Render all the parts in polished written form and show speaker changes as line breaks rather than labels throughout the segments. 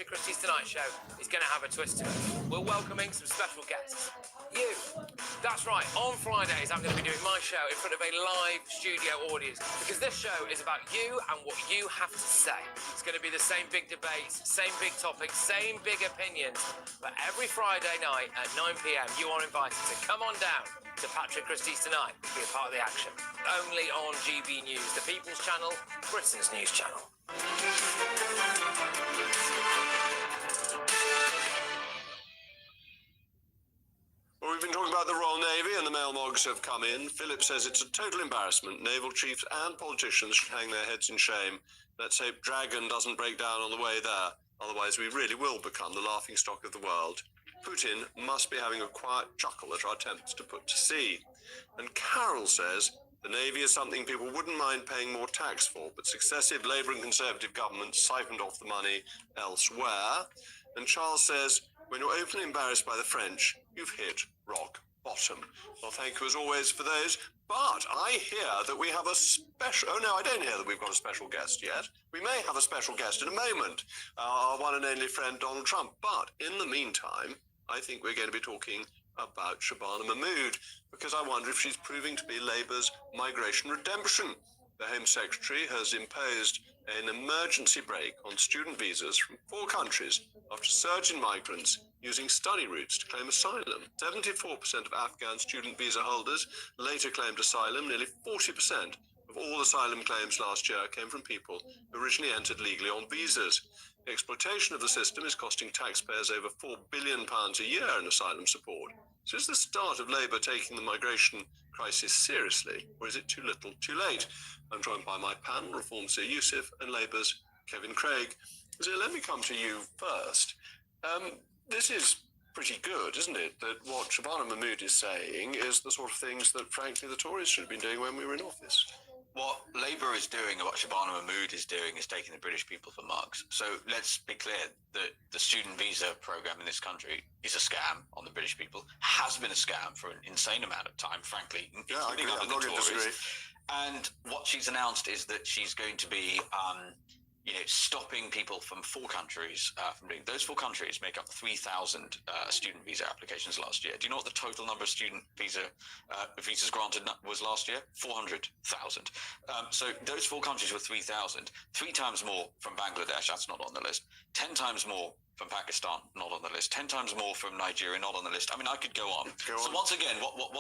Christie's Tonight Show is going to have a twist to it. We're welcoming some special guests. You. That's right. On Fridays, I'm going to be doing my show in front of a live studio audience because this show is about you and what you have to say. It's going to be the same big debates, same big topics, same big opinions. But every Friday night at 9 p.m, you are invited to come on down to Patrick Christie's Tonight to be a part of the action. Only on GB News, the People's Channel, Britain's news channel.
Well, we've been talking about the Royal Navy and the mail mogs have come in. Philip says it's a total embarrassment. Naval chiefs and politicians should hang their heads in shame. Let's hope Dragon doesn't break down on the way there. Otherwise, we really will become the laughingstock of the world. Putin must be having a quiet chuckle at our attempts to put to sea. And Carol says the Navy is something people wouldn't mind paying more tax for, but successive Labour and Conservative governments siphoned off the money elsewhere. And Charles says, when you're openly embarrassed by the French, you've hit rock bottom. Well, thank you as always for those. But I hear that we have a special... Oh, no, I don't hear that we've got a special guest yet. We may have a special guest in a moment, our one and only friend Donald Trump. But in the meantime, I think we're going to be talking about Shabana Mahmood, because I wonder if she's proving to be Labour's migration redemption. The Home Secretary has imposed an emergency break on student visas from 4 countries after a surge in migrants using study routes to claim asylum. 74% of Afghan student visa holders later claimed asylum. Nearly 40% of all asylum claims last year came from people who originally entered legally on visas. The exploitation of the system is costing taxpayers over £4 billion a year in asylum support. So is the start of Labour taking the migration crisis seriously, or is it too little, too late? I'm joined by my panel, Reform Sir Yusuf and Labour's Kevin Craig. So let me come to you first. This is pretty good, isn't it? That what Shabana Mahmood is saying is the sort of things that, frankly, the Tories should have been doing when we were in office.
What Labour is doing and what Shabana Mahmood is doing is taking the British people for mugs. So let's be clear that the student visa programme in this country is a scam on the British people, has been a scam for an insane amount of time, frankly, including under the Tories. And what she's announced is that she's going to be stopping people from 4 countries from doing. Those 4 countries make up 3,000 student visa applications last year. Do you know what the total number of student visas granted was last year? 400,000. So those 4 countries were 3,000. 3 times more from Bangladesh, that's not on the list. 10 times more from Pakistan, not on the list. 10 times more from Nigeria, not on the list. I mean, I could go on. So once again, what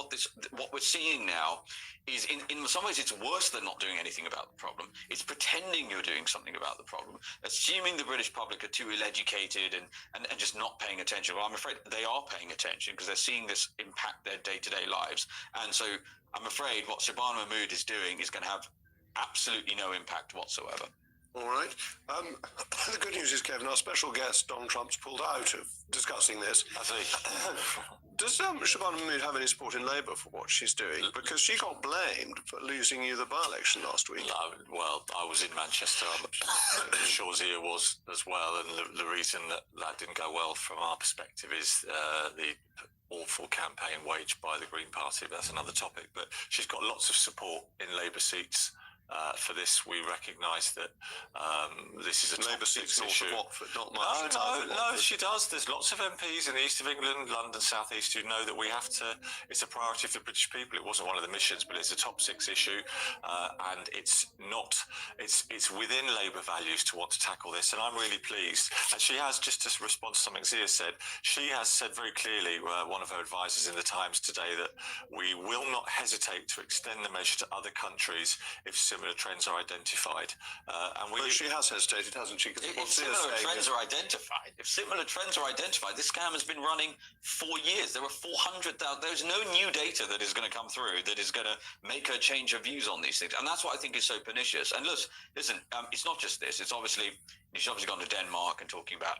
we're seeing now is, in some ways, it's worse than not doing anything about the problem. It's pretending you're doing something about the problem, assuming the British public are too ill-educated and just not paying attention. Well, I'm afraid they are paying attention because they're seeing this impact their day-to-day lives. And so I'm afraid what Shabana Mahmood is doing is going to have absolutely no impact whatsoever.
All right. The good news is, Kevin, our special guest, Donald Trump's pulled out of discussing this.
I see.
Does Shabana Mahmood have any support in Labour for what she's doing? Because she got blamed for losing you the by-election last week.
Well, I was in Manchester. I'm sure Zia was as well. And the reason that didn't go well from our perspective is the awful campaign waged by the Green Party. That's another topic. But she's got lots of support in Labour seats. For this, we recognise that this is a
Labour seats
issue.
Watford, not much.
No, she does. There's lots of MPs in the east of England, London, South East, who know that we have to. It's a priority for the British people. It wasn't one of the missions, but it's a top 6 issue, and it's not. It's within Labour values to want to tackle this, and I'm really pleased. And she has, just to respond to something Zia said, she has said very clearly, one of her advisors in the Times today, that we will not hesitate to extend the measure to other countries if similar trends are identified.
But she has hesitated, hasn't she?
If similar trends are identified, this scam has been running for years. There were 400,000. There's no new data that is going to come through that is going to make her change her views on these things. And that's what I think is so pernicious. And listen, it's not just this. She's obviously gone to Denmark and talking about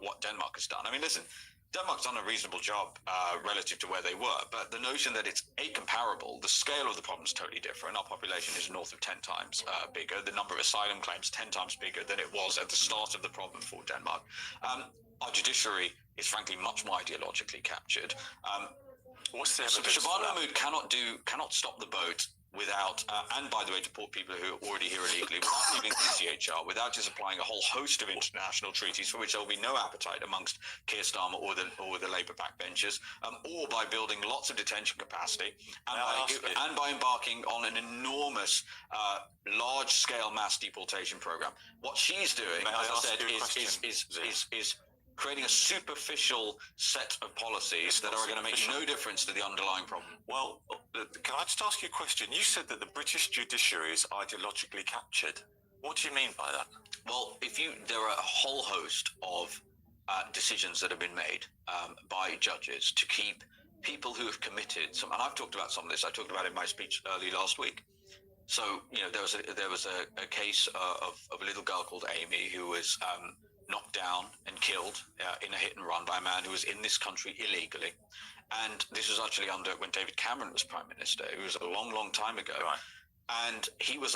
what Denmark has done. I mean, listen, Denmark's done a reasonable job relative to where they were, but the notion that it's comparable, the scale of the problem is totally different. Our population is north of 10 times bigger. The number of asylum claims 10 times bigger than it was at the start of the problem for Denmark. Our judiciary is frankly much more ideologically captured.
What's the evidence?
Shabana Mahmood cannot stop the boat without, and by the way, deport people who are already here illegally without leaving the ECHR, without disapplying a whole host of international treaties for which there will be no appetite amongst Keir Starmer or the Labour backbenchers, or by building lots of detention capacity, and by embarking on an enormous, large-scale mass deportation program. What she's doing, as I said, is creating a superficial set of policies that are going to make no difference to the underlying problem.
Well, can I just ask you a question? You said that the British judiciary is ideologically captured. What do you mean by that?
Well, there are a whole host of decisions that have been made by judges to keep people who have committed some, and I've talked about some of this. I talked about it in my speech early last week. So, there was a case of a little girl called Amy who was knocked down and killed in a hit and run by a man who was in this country illegally. And this was actually when David Cameron was Prime Minister. It was a long, long time ago. Right. And he was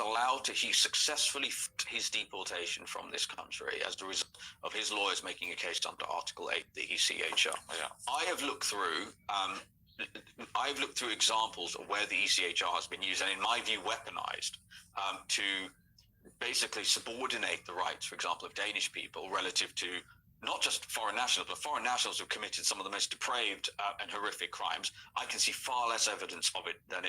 he successfully fought his deportation from this country as the result of his lawyers making a case under Article 8, the ECHR. Yeah. I have looked through examples of where the ECHR has been used, and in my view, weaponized to basically subordinate the rights, for example, of Danish people relative to not just foreign nationals, but foreign nationals who've committed some of the most depraved and horrific crimes. I can see far less evidence of it than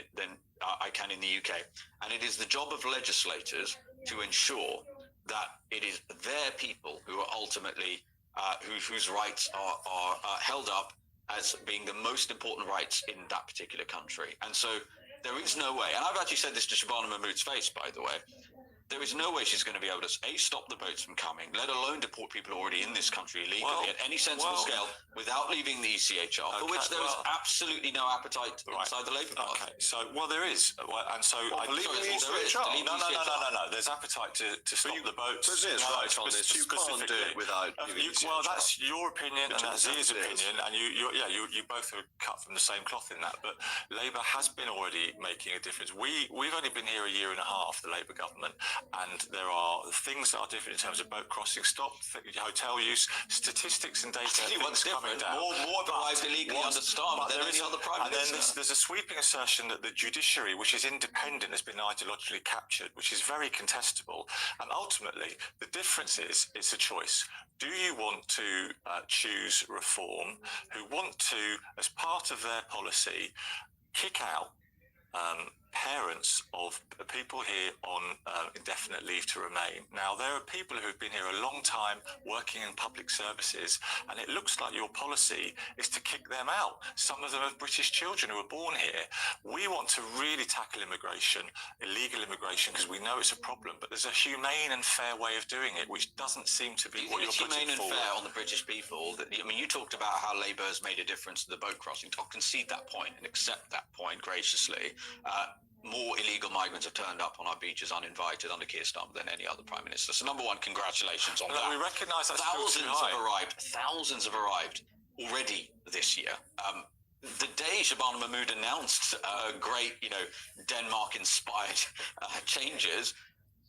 I can in the UK. And it is the job of legislators to ensure that it is their people who are ultimately, whose rights are held up as being the most important rights in that particular country. And so there is no way, and I've actually said this to Shabana Mahmood's face, by the way, there is no way she's going to be able to, A, stop the boats from coming, let alone deport people already in this country illegally at any sensible scale without leaving the ECHR, for which there is absolutely no appetite inside the Labour Party.
Okay, so, there is. And so...
leaving the ECHR?
No. There's appetite to stop the boats.
Brazil's right on this. You can't do it without leaving the ECHR.
Well, that's your opinion and that's his opinion, and you both are cut from the same cloth in that, but Labour has been already making a difference. We've only been here a year and a half, the Labour government, and there are things that are different in terms of boat crossing stop, hotel use, statistics and data.
I tell you what's different. More have arrived illegally understaffed than any other Prime Minister.
And then there's a sweeping assertion that the judiciary, which is independent, has been ideologically captured, which is very contestable. And ultimately, the difference is it's a choice. Do you want to choose reform who want to, as part of their policy, kick out parents of people here on indefinite leave to remain? Now, there are people who've been here a long time working in public services, and it looks like your policy is to kick them out. Some of them have British children who were born here. We want to really tackle immigration, illegal immigration, because we know it's a problem, but there's a humane and fair way of doing it, which doesn't seem to be what you're putting forward.
Humane and fair on the British people. You talked about how Labour has made a difference to the boat crossing. I'll concede that point and accept that point graciously. More illegal migrants have turned up on our beaches uninvited under Keir Starmer than any other Prime Minister. So, number one, congratulations on that.
We recognise that
thousands have arrived already this year. The day Shabana Mahmood announced great, Denmark-inspired changes,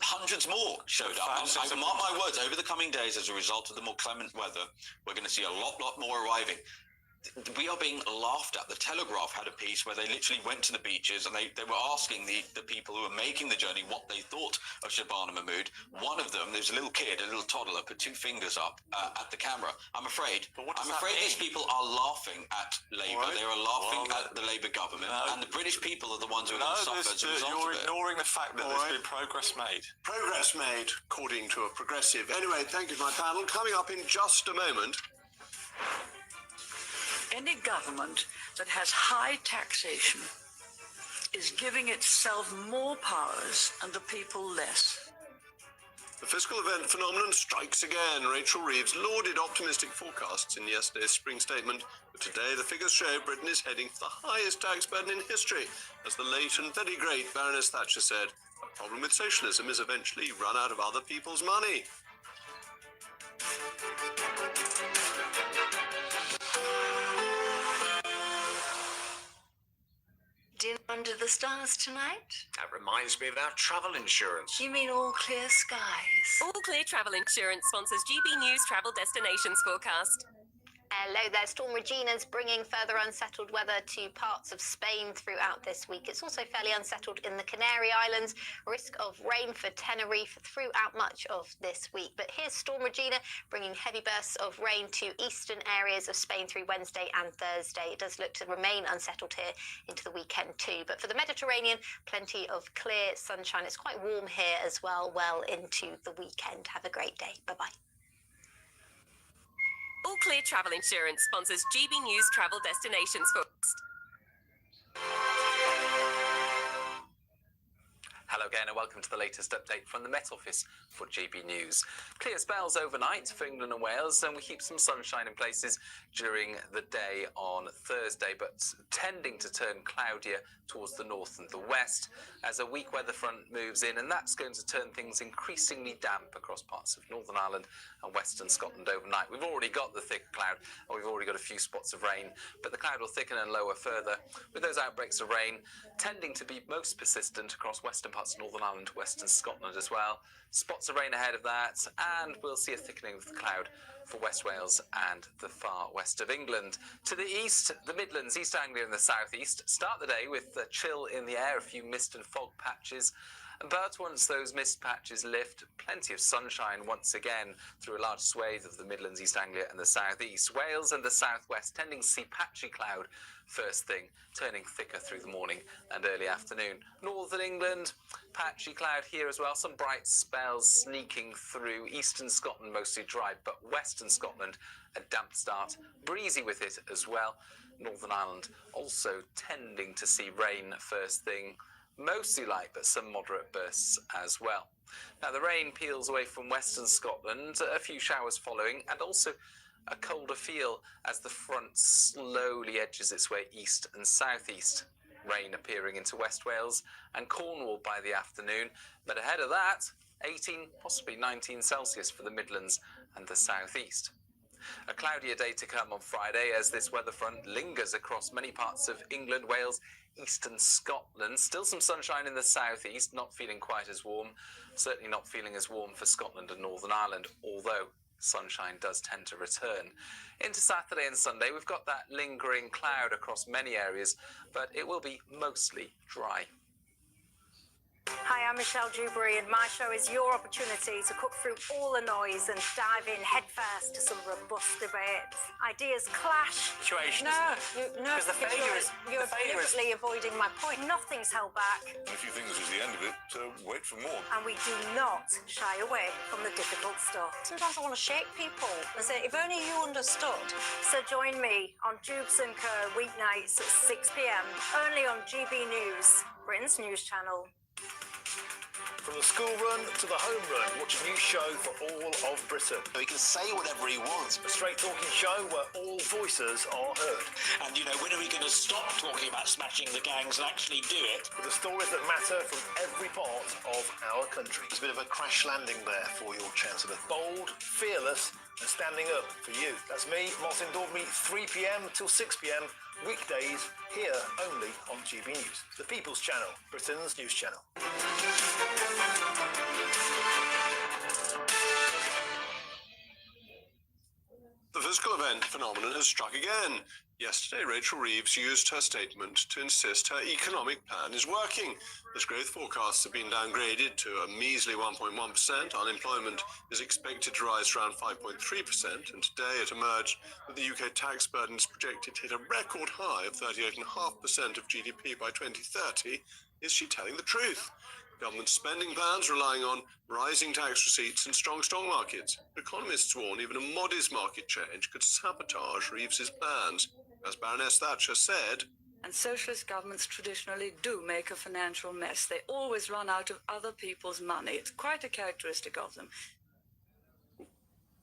hundreds more showed up. And mark my words, over the coming days, as a result of the more clement weather, we're going to see a lot more arriving. We are being laughed at. The Telegraph had a piece where they literally went to the beaches and they were asking the people who were making the journey what they thought of Shabana Mahmood. One of them, there's a little kid, a little toddler, put two fingers up at the camera. I'm afraid these people are laughing at Labour. They are laughing at the Labour government, and the British people are the ones who are going to suffer as a result of it.
You're ignoring the fact that there's been progress made.
Progress made, according to a progressive. Anyway, thank you to my panel. Coming up in just a moment.
Any government that has high taxation is giving itself more powers and the people less.
The fiscal event phenomenon strikes again. Rachel Reeves lauded optimistic forecasts in yesterday's spring statement, but today the figures show Britain is heading for the highest tax burden in history. As the late and very great Baroness Thatcher said, a problem with socialism is eventually run out of other people's money.
Dinner under the stars tonight?
That reminds me of our travel insurance.
You mean all clear skies?
All Clear Travel Insurance sponsors GB News Travel Destinations Forecast.
Hello there. Storm Regina's bringing further unsettled weather to parts of Spain throughout this week. It's also fairly unsettled in the Canary Islands. Risk of rain for Tenerife throughout much of this week. But here's Storm Regina bringing heavy bursts of rain to eastern areas of Spain through Wednesday and Thursday. It does look to remain unsettled here into the weekend too. But for the Mediterranean, plenty of clear sunshine. It's quite warm here as well into the weekend. Have a great day. Bye-bye.
All Clear Travel Insurance sponsors GB News Travel Destinations first.
Hello again and welcome to the latest update from the Met Office for GB News. Clear spells overnight for England and Wales, and we keep some sunshine in places during the day on Thursday, but tending to turn cloudier towards the north and the west as a weak weather front moves in, and that's going to turn things increasingly damp across parts of Northern Ireland and Western Scotland overnight. We've already got the thick cloud and we've already got a few spots of rain, but the cloud will thicken and lower further, with those outbreaks of rain tending to be most persistent across western parts of Northern Ireland, Western Scotland as well. Spots of rain ahead of that, and we'll see a thickening of the cloud for West Wales and the far west of England. To the east, the Midlands, East Anglia and the southeast start the day with a chill in the air, a few mist and fog patches. But once those mist patches lift, plenty of sunshine once again through a large swathe of the Midlands, East Anglia and the southeast. Wales and the southwest tending to see patchy cloud first thing, turning thicker through the morning and early afternoon. Northern England, patchy cloud here as well. Some bright spells sneaking through. Eastern Scotland mostly dry, but Western Scotland a damp start. Breezy with it as well. Northern Ireland also tending to see rain first thing. Mostly light, but some moderate bursts as well. Now the rain peels away from Western Scotland, a few showers following, and also a colder feel as the front slowly edges its way east and southeast. Rain appearing into West Wales and Cornwall by the afternoon, but ahead of that, 18, possibly 19 Celsius for the Midlands and the southeast. A cloudier day to come on Friday as this weather front lingers across many parts of England, Wales, eastern Scotland. Still some sunshine in the southeast, not feeling quite as warm. Certainly not feeling as warm for Scotland and Northern Ireland, although sunshine does tend to return. Into Saturday and Sunday, we've got that lingering cloud across many areas, but it will be mostly dry.
Hi, I'm Michelle Dewberry, and my show is your opportunity to cut through all the noise and dive in headfirst to some robust debates. Ideas clash.
Situation.
No,
because the failure is
you're deliberately avoiding my point. Nothing's held back.
If you think this is the end of it, wait for more.
And we do not shy away from the difficult stuff. Sometimes I want to shake people and say, if only you understood. So join me on Jubes and Co weeknights at 6 p.m. only on GB News, Britain's news channel.
From the school run to the home run, watch a new show for all of Britain.
He can say whatever he wants.
A straight talking show where all voices are heard.
And, you know, when are we going to stop talking about smashing the gangs and actually do it?
With the stories that matter from every part of our country.
It's a bit of a crash landing there for your Chancellor.
Bold, fearless and standing up for you. That's me, Martin Dorby, 3 p.m. till 6 p.m. weekdays, here only on GB News, the People's Channel, Britain's news channel.
The physical event phenomenon has struck again. Yesterday, Rachel Reeves used her statement to insist her economic plan is working. As growth forecasts have been downgraded to a measly 1.1%, unemployment is expected to rise to around 5.3%, and today it emerged that the UK tax burden is projected to hit a record high of 38.5% of GDP by 2030. Is she telling the truth? Government spending plans relying on rising tax receipts and strong stock markets. Economists warn even a modest market change could sabotage Reeves's plans. As Baroness Thatcher said,
And socialist governments traditionally do make a financial mess. They always run out of other people's money. It's quite a characteristic of them.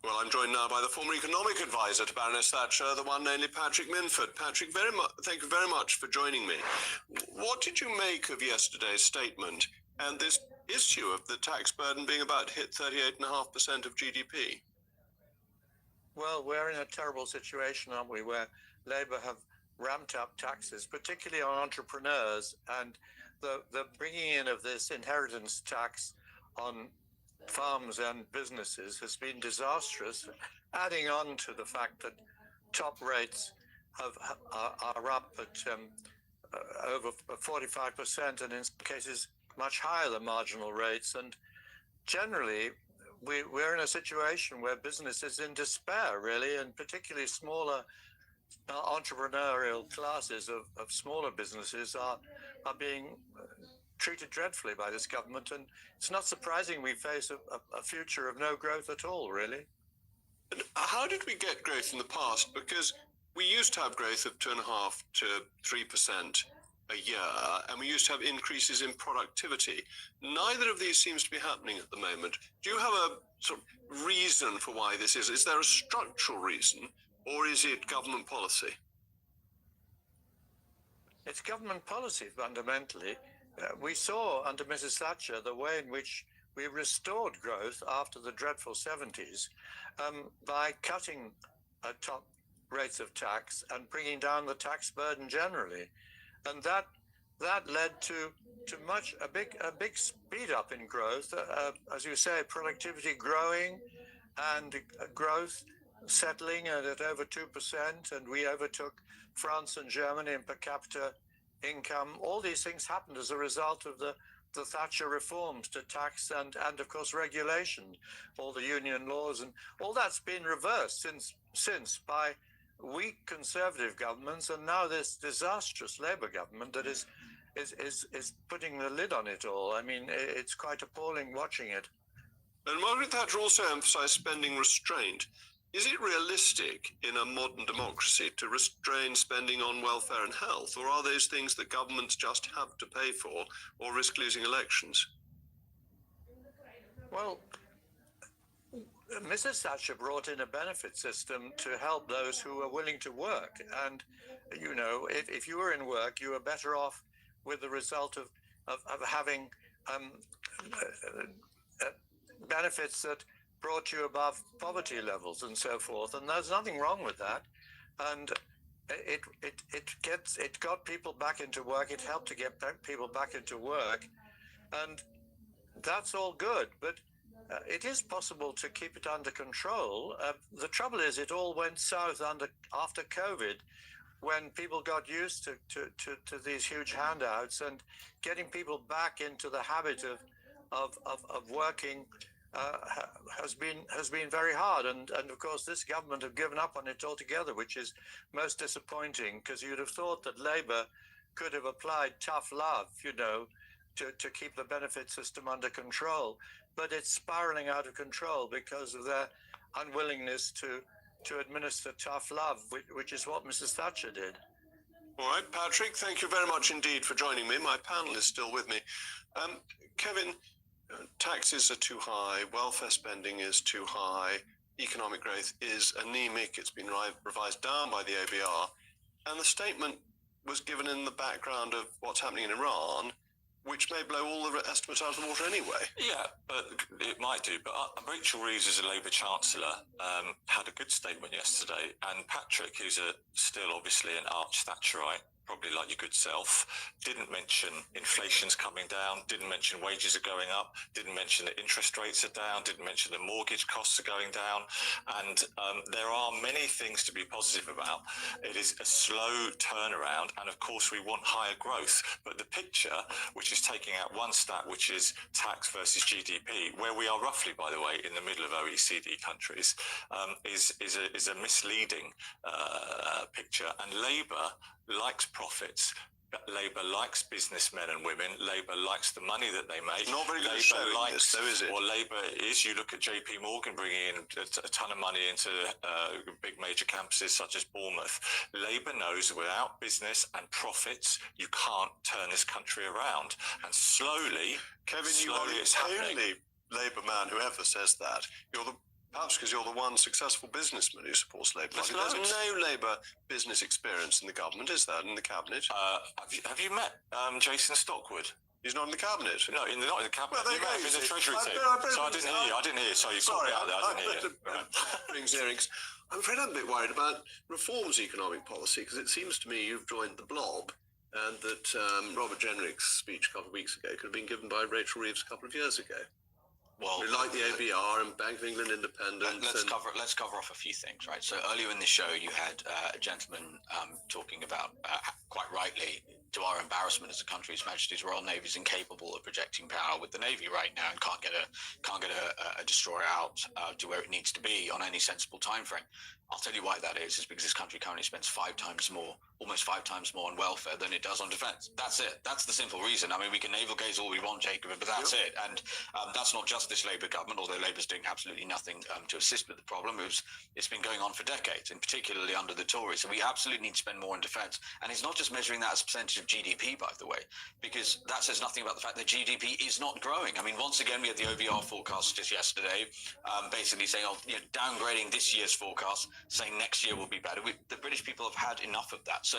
Well, I'm joined now by the former economic advisor to Baroness Thatcher, the one and only Patrick Minford. Patrick, thank you very much for joining me. What did you make of yesterday's statement and this issue of the tax burden being about to hit 38.5% of GDP?
Well, we're in a terrible situation, aren't we, where Labour have ramped up taxes, particularly on entrepreneurs, and the bringing in of this inheritance tax on farms and businesses has been disastrous, adding on to the fact that top rates are up at over 45%, and in some cases much higher than marginal rates. And generally, we're in a situation where business is in despair, really, and particularly smaller entrepreneurial classes of smaller businesses are being treated dreadfully by this government. And it's not surprising we face a future of no growth at all, really.
And how did we get growth in the past? Because we used to have growth of 2.5% to 3% a year, and we used to have increases in productivity. Neither of these seems to be happening at the moment. Do you have a sort of reason for why this is? Is there a structural reason, or is it government policy?
It's government policy, fundamentally. We saw under Mrs. Thatcher the way in which we restored growth after the dreadful 70s by cutting top rates of tax and bringing down the tax burden generally. And that led to a big speed up in growth, as you say, productivity growing and growth settling at over 2%, and we overtook France and Germany in per capita income. All these things happened as a result of the Thatcher reforms to tax and of course regulation, all the union laws, and all that's been reversed since by weak conservative governments, and now this disastrous Labour government that is putting the lid on it all. I mean, it's quite appalling watching it.
And Margaret Thatcher also emphasised spending restraint. Is it realistic in a modern democracy to restrain spending on welfare and health, or are those things that governments just have to pay for or risk losing elections?
Well, Mrs. Thatcher brought in a benefit system to help those who are willing to work. And, you know, if you were in work, you were better off with the result of having benefits that brought you above poverty levels and so forth. And there's nothing wrong with that. And it got people back into work. It helped to get people back into work. And that's all good. But it is possible to keep it under control. The trouble is it all went south after COVID, when people got used to these huge handouts, and getting people back into the habit of working has been very hard. And of course this government have given up on it altogether, which is most disappointing, because you'd have thought that Labour could have applied tough love, you know, to keep the benefit system under control. But it's spiraling out of control because of their unwillingness to administer tough love, which is what Mrs. Thatcher did.
All right, Patrick, thank you very much indeed for joining me. My panel is still with me. Kevin, taxes are too high, welfare spending is too high, economic growth is anemic, it's been revised down by the OBR, and the statement was given in the background of what's happening in Iran, which may blow all the estimates out of the water anyway.
Yeah, but it might do. But Rachel Reeves, as a Labour Chancellor, had a good statement yesterday. And Patrick, who's still obviously an arch Thatcherite, probably like your good self, didn't mention inflation's coming down, didn't mention wages are going up, didn't mention that interest rates are down, didn't mention the mortgage costs are going down. And there are many things to be positive about. It is a slow turnaround, and of course we want higher growth. But the picture, which is taking out one stat, which is tax versus GDP, where we are roughly, by the way, in the middle of OECD countries, is a misleading picture. And Labour likes profits. Labour likes businessmen and women. Labour likes the money that they make.
Not very good at showing this, though, is it?
Well, Labour is. You look at JP Morgan bringing in a ton of money into big major campuses such as Bournemouth. Labour knows that without business and profits, you can't turn this country around. And slowly,
Kevin, you are the only Labour man who ever says that. Perhaps because you're the one successful businessman who supports Labour. There's no Labour business experience in the government, is there, in the cabinet?
Have you met Jason Stockwood?
He's not in the cabinet.
No, not in the cabinet.
Well,
you met him in the Treasury team. So I didn't hear. So you called me out there. I didn't hear.
I'm afraid I'm a bit worried about Reform's economic policy, because it seems to me you've joined the blob, and that Robert Jenrick's speech a couple of weeks ago could have been given by Rachel Reeves a couple of years ago.
Well,
we like the ABR and Bank of England independence.
Let's cover off a few things, right? So earlier in the show, you had a gentleman talking about, quite rightly, to our embarrassment as a country, His Majesty's Royal Navy is incapable of projecting power with the Navy right now and can't get a destroyer out to where it needs to be on any sensible time frame. I'll tell you why that is because this country currently spends almost five times more on welfare than it does on defence. That's it. That's the simple reason. I mean, we can navel gaze all we want, Jacob, but that's it. And that's not just this Labour government, although Labour's doing absolutely nothing to assist with the problem. It's been going on for decades, and particularly under the Tories. So we absolutely need to spend more on defence. And it's not just measuring that as a percentage of GDP, by the way, because that says nothing about the fact that GDP is not growing. I mean, once again, we had the OBR forecast just yesterday, basically saying, downgrading this year's forecast, saying next year will be better. The British people have had enough of that. So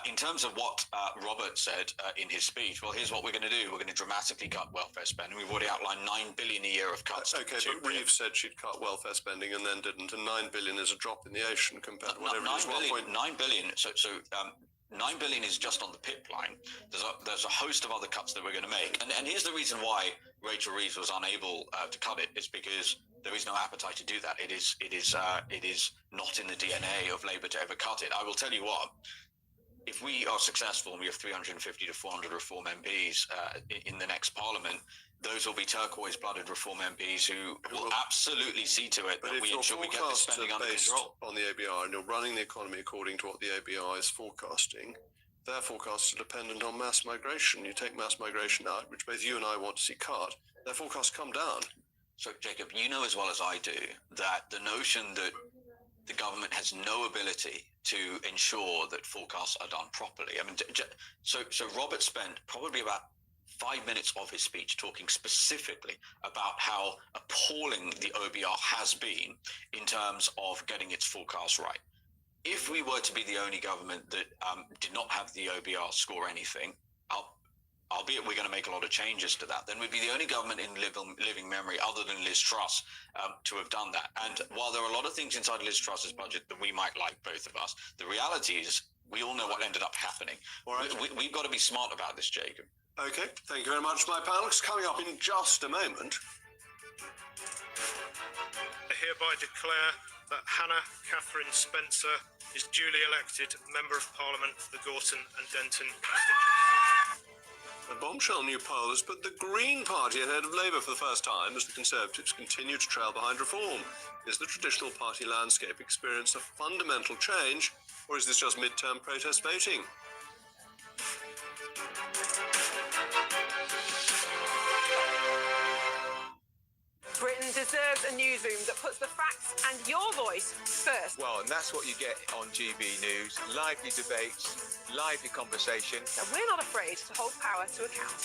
in terms of what Robert said in his speech, well, here's what we're going to do. We're going to dramatically cut welfare spending. We've already outlined $9 billion a year of cuts.
Okay, but Reeve said she'd cut welfare spending and then didn't, and $9 billion is a drop in the ocean compared to whatever it is.
$9 billion. So $9 billion is just on the PIP line. There's a host of other cuts that we're going to make. And here's the reason why Rachel Reeves was unable to cut it. It's because there is no appetite to do that. It is not in the DNA of Labour to ever cut it. I will tell you what, if we are successful and we have 350 to 400 Reform MPs in the next Parliament, those will be turquoise-blooded Reform MPs who will absolutely see to it that we ensure we get the spending under control.
On the ABR, and you're running the economy according to what the ABR is forecasting, their forecasts are dependent on mass migration. You take mass migration out, which both you and I want to see cut, their forecasts come down.
So, Jacob, you know as well as I do that the notion that the government has no ability to ensure that forecasts are done properly. I mean, so Robert spent probably about 5 minutes of his speech talking specifically about how appalling the OBR has been in terms of getting its forecasts right. If we were to be the only government that did not have the OBR score anything, albeit we're going to make a lot of changes to that, then we'd be the only government in living memory other than Liz Truss to have done that. And while there are a lot of things inside Liz Truss's budget that we might like, both of us, the reality is we all know what ended up happening. All right. We've got to be smart about this, Jacob.
Okay, thank you very much, my panelists. Coming up in just a moment.
I hereby declare that Hannah Catherine Spencer is duly elected Member of Parliament for the Gorton and Denton constituency.
A bombshell new poll has put the Green Party ahead of Labour for the first time as the Conservatives continue to trail behind Reform. Is the traditional party landscape experience a fundamental change, or is this just mid-term protest voting?
Britain deserves a newsroom that puts the facts and your voice first.
Well, and that's what you get on GB News. Lively debates, lively conversation.
And we're not afraid to hold power to account.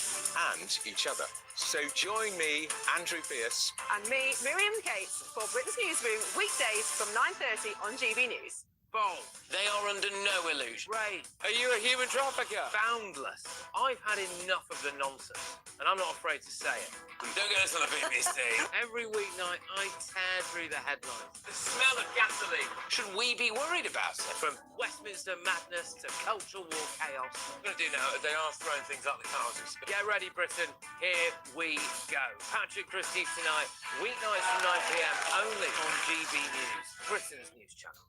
And each other. So join me, Andrew Pierce.
And me, Miriam Cates, for Britain's Newsroom, weekdays from 9:30 on GB News.
Bold. They are under no illusion.
Ray,
are you a human trafficker?
Boundless. I've had enough of the nonsense, and I'm not afraid to say it.
Don't get us on the BBC.
Every weeknight, I tear through the headlines.
The smell of gasoline. Should we be worried about it?
From Westminster madness to cultural war chaos.
What I'm going to do now, they are throwing things out the cars.
Get ready, Britain. Here we go. Patrick Christie tonight, weeknights from 9 p.m, only on GB News, Britain's news channel.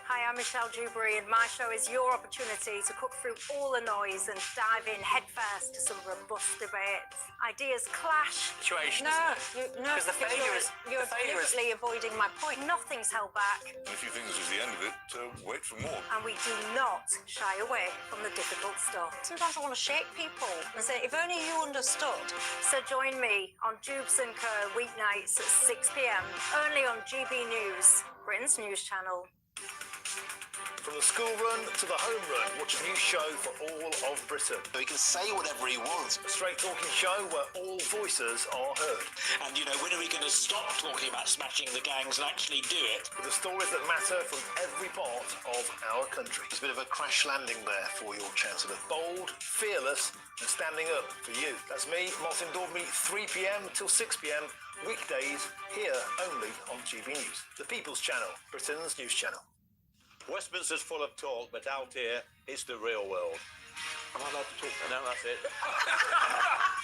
Hi, I'm Michelle Dewberry, and my show is your opportunity to cut through all the noise and dive in headfirst to some robust debates. Ideas clash.
Situation.
No, because you're deliberately avoiding my point. Nothing's held back.
And if you think this is the end of it, wait for more.
And we do not shy away from the difficult stuff. Sometimes I want to shake people and say, if only you understood. So join me on Jubes and Co weeknights at 6 p.m, only on GB News, Britain's news channel.
From the school run to the home run, watch a new show for all of Britain.
So he can say whatever he wants.
A straight talking show where all voices are heard.
And, you know, when are we going to stop talking about smashing the gangs and actually do it?
With the stories that matter from every part of our country.
There's a bit of a crash landing there for your Chancellor.
Bold, fearless, and standing up for you. That's me, Martin Dorby, 3 p.m. till 6 p.m, weekdays, here only on GB News. The People's Channel, Britain's news channel.
Westminster's full of talk, but out here, it's the real world.
Am I allowed to talk? No, that's it.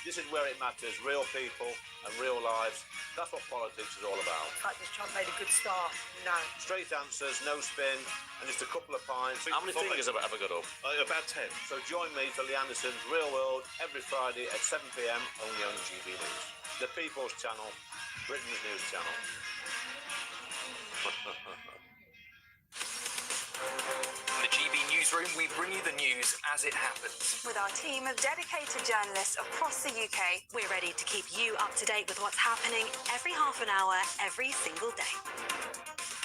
This is where it matters. Real people and real lives. That's what politics is all about.
In fact, this Trump made a good start. No.
Straight answers, no spin, and just a couple of pints.
How many fingers have I got up?
About 10. So join me for Lee Anderson's Real World every Friday at 7 p.m. only on GB News. The People's Channel, Britain's news channel.
In the GB newsroom, we bring you the news as it happens.
With our team of dedicated journalists across the UK,
we're ready to keep you up to date with what's happening every half an hour, every single day.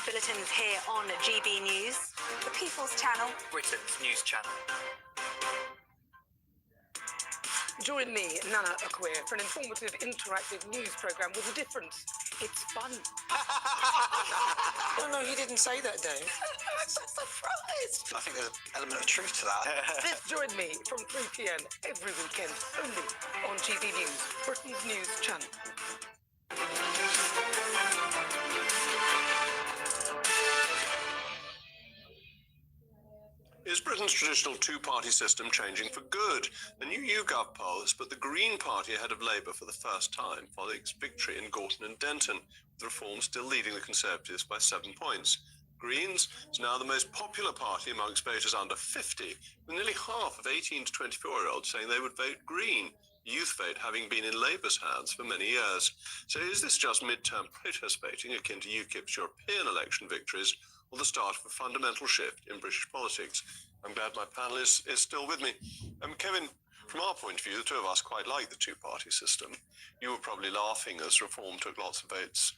Bulletins here on GB News,
the People's Channel,
Britain's news channel.
Join me, Nana Akwe, for an informative, interactive news programme with a difference. It's fun.
No, you didn't say that, Dave.
I'm so surprised.
I think there's an element of truth to that.
Join me from 3 p.m. every weekend, only on GB News, Britain's news channel.
Is Britain's traditional two-party system changing for good? The new YouGov poll has put the Green Party ahead of Labour for the first time, following its victory in Gorton and Denton, with Reform still leading the Conservatives by 7 points. Greens is now the most popular party amongst voters under 50, with nearly half of 18 to 24-year-olds saying they would vote Green, youth vote having been in Labour's hands for many years. So is this just mid-term protest voting akin to UKIP's European election victories, or the start of a fundamental shift in British politics? I'm glad my panel is still with me. Kevin, from our point of view, the two of us quite like the two-party system. You were probably laughing as Reform took lots of votes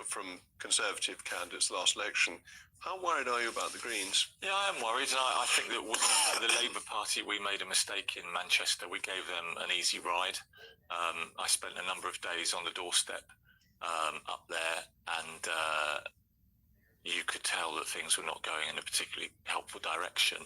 from Conservative candidates last election. How worried are you about the Greens?
Yeah, I am worried. And I think that with the Labour Party, we made a mistake in Manchester. We gave them an easy ride. I spent a number of days on the doorstep up there, and you could tell that things were not going in a particularly helpful direction.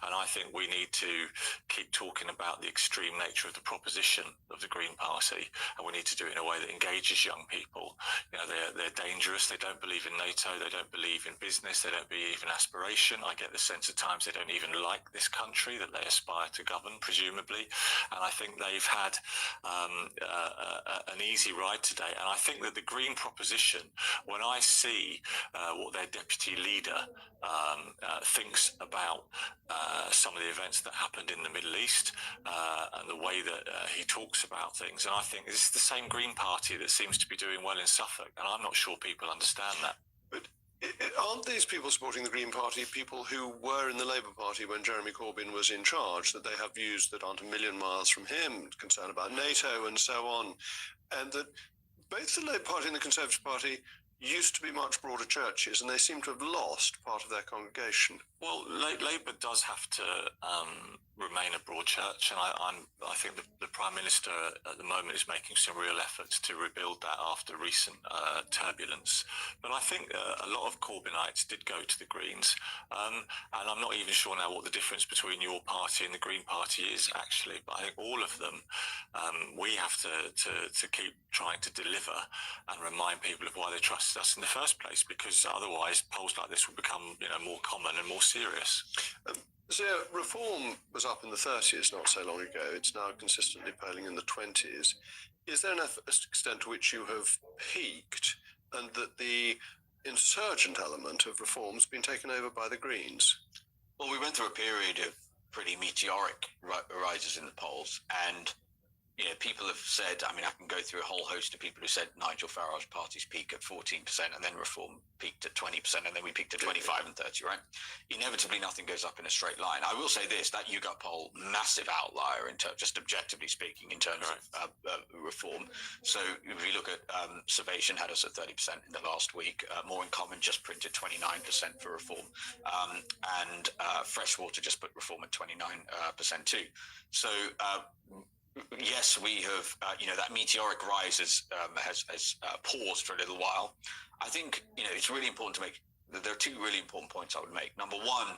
And I think we need to keep talking about the extreme nature of the proposition of the Green Party, and we need to do it in a way that engages young people. You know, they're dangerous. They don't believe in NATO. They don't believe in business. They don't believe in aspiration. I get the sense at times they don't even like this country that they aspire to govern, presumably. And I think they've had an easy ride today. And I think that the Green proposition, when I see what their deputy leader thinks about some of the events that happened in the Middle East and the way that he talks about things, and I think this is the same Green Party that seems to be doing well in Suffolk, and I'm not sure people understand that.
But aren't these people supporting the Green Party people who were in the Labour Party when Jeremy Corbyn was in charge, that they have views that aren't a million miles from him, concerned about NATO and so on, and that both the Labour Party and the Conservative Party used to be much broader churches, and they seem to have lost part of their congregation?
Well, Labour does have to remain a broad church, and I think the Prime Minister at the moment is making some real efforts to rebuild that after recent turbulence. But I think a lot of Corbynites did go to the Greens, and I'm not even sure now what the difference between your party and the Green Party is, actually. But I think all of them, we have to keep trying to deliver and remind people of why they trusted us in the first place, because otherwise polls like this will become, more common and more serious.
So Reform was up in the 30s not so long ago. It's now consistently polling in the 20s. Is there an extent to which you have peaked, and that the insurgent element of Reform has been taken over by the Greens?
Well, we went through a period of pretty meteoric rises in the polls, and people have said, I can go through a whole host of people who said Nigel Farage's party's peak at 14%, and then Reform peaked at 20%, and then we peaked at 25 and 30, right? Inevitably, nothing goes up in a straight line. I will say this, that YouGov poll, massive outlier, just objectively speaking, in terms of Reform. So if you look at Salvation had us at 30% in the last week. More in Common just printed 29% for Reform. And Freshwater just put Reform at 29% too. So, yes, we have, that meteoric rise has paused for a little while. I think, it's really important to make, there are two really important points I would make. Number one,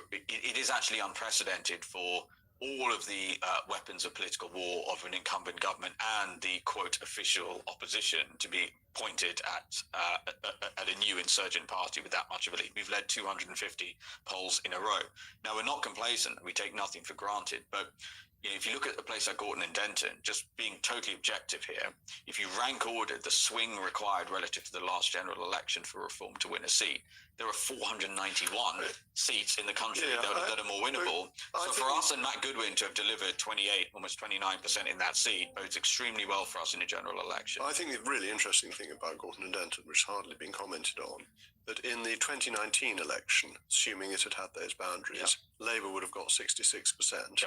it is actually unprecedented for all of the weapons of political war of an incumbent government and the, quote, official opposition to be pointed at a new insurgent party with that much of a lead. We've led 250 polls in a row. Now, we're not complacent. We take nothing for granted. But if you look at a place like Gorton and Denton, just being totally objective here, if you rank ordered the swing required relative to the last general election for reform to win a seat, there are 491 seats in the country that are more winnable. So for us and Matt Goodwin to have delivered 28, almost 29% in that seat bodes extremely well for us in a general election.
I think the really interesting thing about Gorton and Denton, which has hardly been commented on, that in the 2019 election, assuming it had had those boundaries, Labour would have got 66%.